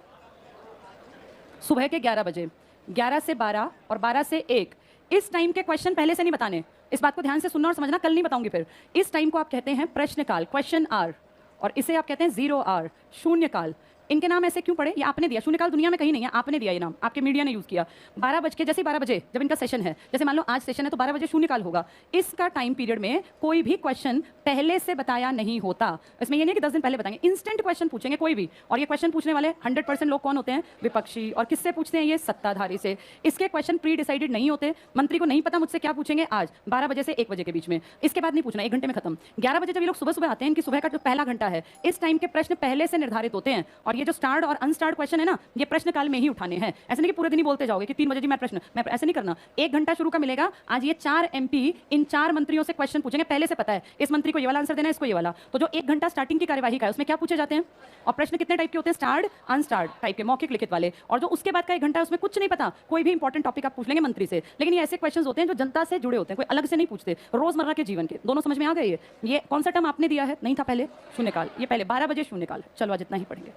सुबह के 11 बजे। 11 से 12 और 12 से 1। इस टाइम के क्वेश्चन पहले से नहीं बताने, इस बात को ध्यान से सुनना और समझना, कल नहीं बताऊंगी फिर। इस टाइम को आप कहते हैं प्रश्नकाल, क्वेश्चन आवर, और इसे आप कहते हैं 0 आवर, शून्यकाल। इनके नाम ऐसे क्यों पड़े? ये आपने दिया, शून्यकाल दुनिया में कहीं नहीं है, आपने दिया ये नाम, आपके मीडिया ने यूज किया। 12 बज के, जैसे 12 बजे जब इनका सेशन है, जैसे मान लो आज सेशन है तो 12 बजे शून्यकाल होगा। इसका टाइम पीरियड में कोई भी क्वेश्चन पहले से बताया नहीं होता। इसमें ये नहीं कि 10 दिन पहले बताएंगे, इंस्टेंट क्वेश्चन पूछेंगे कोई भी। और ये क्वेश्चन पूछने वाले 100% लोग कौन होते हैं? विपक्षी। और किससे पूछते हैं? ये सत्ताधारी से। इसके क्वेश्चन प्री डिसाइडेड नहीं होते। मंत्री को नहीं पता मुझसे क्या पूछेंगे आज 12 बजे से 1 बजे के बीच में, इसके बाद नहीं पूछना, 1 घंटे में खत्म। 11 बजे जब ये लोग सुबह सुबह आते हैं, इनकी सुबह का जो पहला घंटा है, इस टाइम के प्रश्न पहले से निर्धारित होते हैं। और ये जो स्टार्ट और स्टार्ट क्वेश्चन है ना, ये प्रश्न काल में ही उठाने हैं। ऐसे नहीं कि पूरे दिन ही बोलते जाओगे कि 3 बजे जी मैं ऐसे नहीं करना। 1 घंटा शुरू का मिलेगा। आज ये 4 MP इन 4 मंत्रियों से क्वेश्चन पूछेंगे, पहले से पता है इस मंत्री को ये वाला आंसर देना है, इसको ये वाला। तो जो 1 घंटा स्टार्टिंग की कार्यवाही का है, उसमें क्या पूछे जाते हैं? और प्रश्न कितने टाइप के होते हैं? स्टार्ट, अनस्टार्ट टाइप के, मौखिक लिखित वाले। और जो उसके बाद का 1 घंटा है, उसमें कुछ नहीं पता, कोई भी इंपॉर्टेंट टॉपिक आप पूछ लेंगे मंत्री से। लेकिन ये ऐसे क्वेश्चन होते हैं जो जनता से जुड़े होते हैं, कोई अलग से नहीं पूछते, रोजमर्रा के जीवन के। दोनों समझ में आ गए? ये कौन सा टर्म आपने दिया है? नहीं था पहले? शून्यकाल। ये पहले 12 बजे शून्यकाल। चलो आज इतना ही पढ़ेंगे।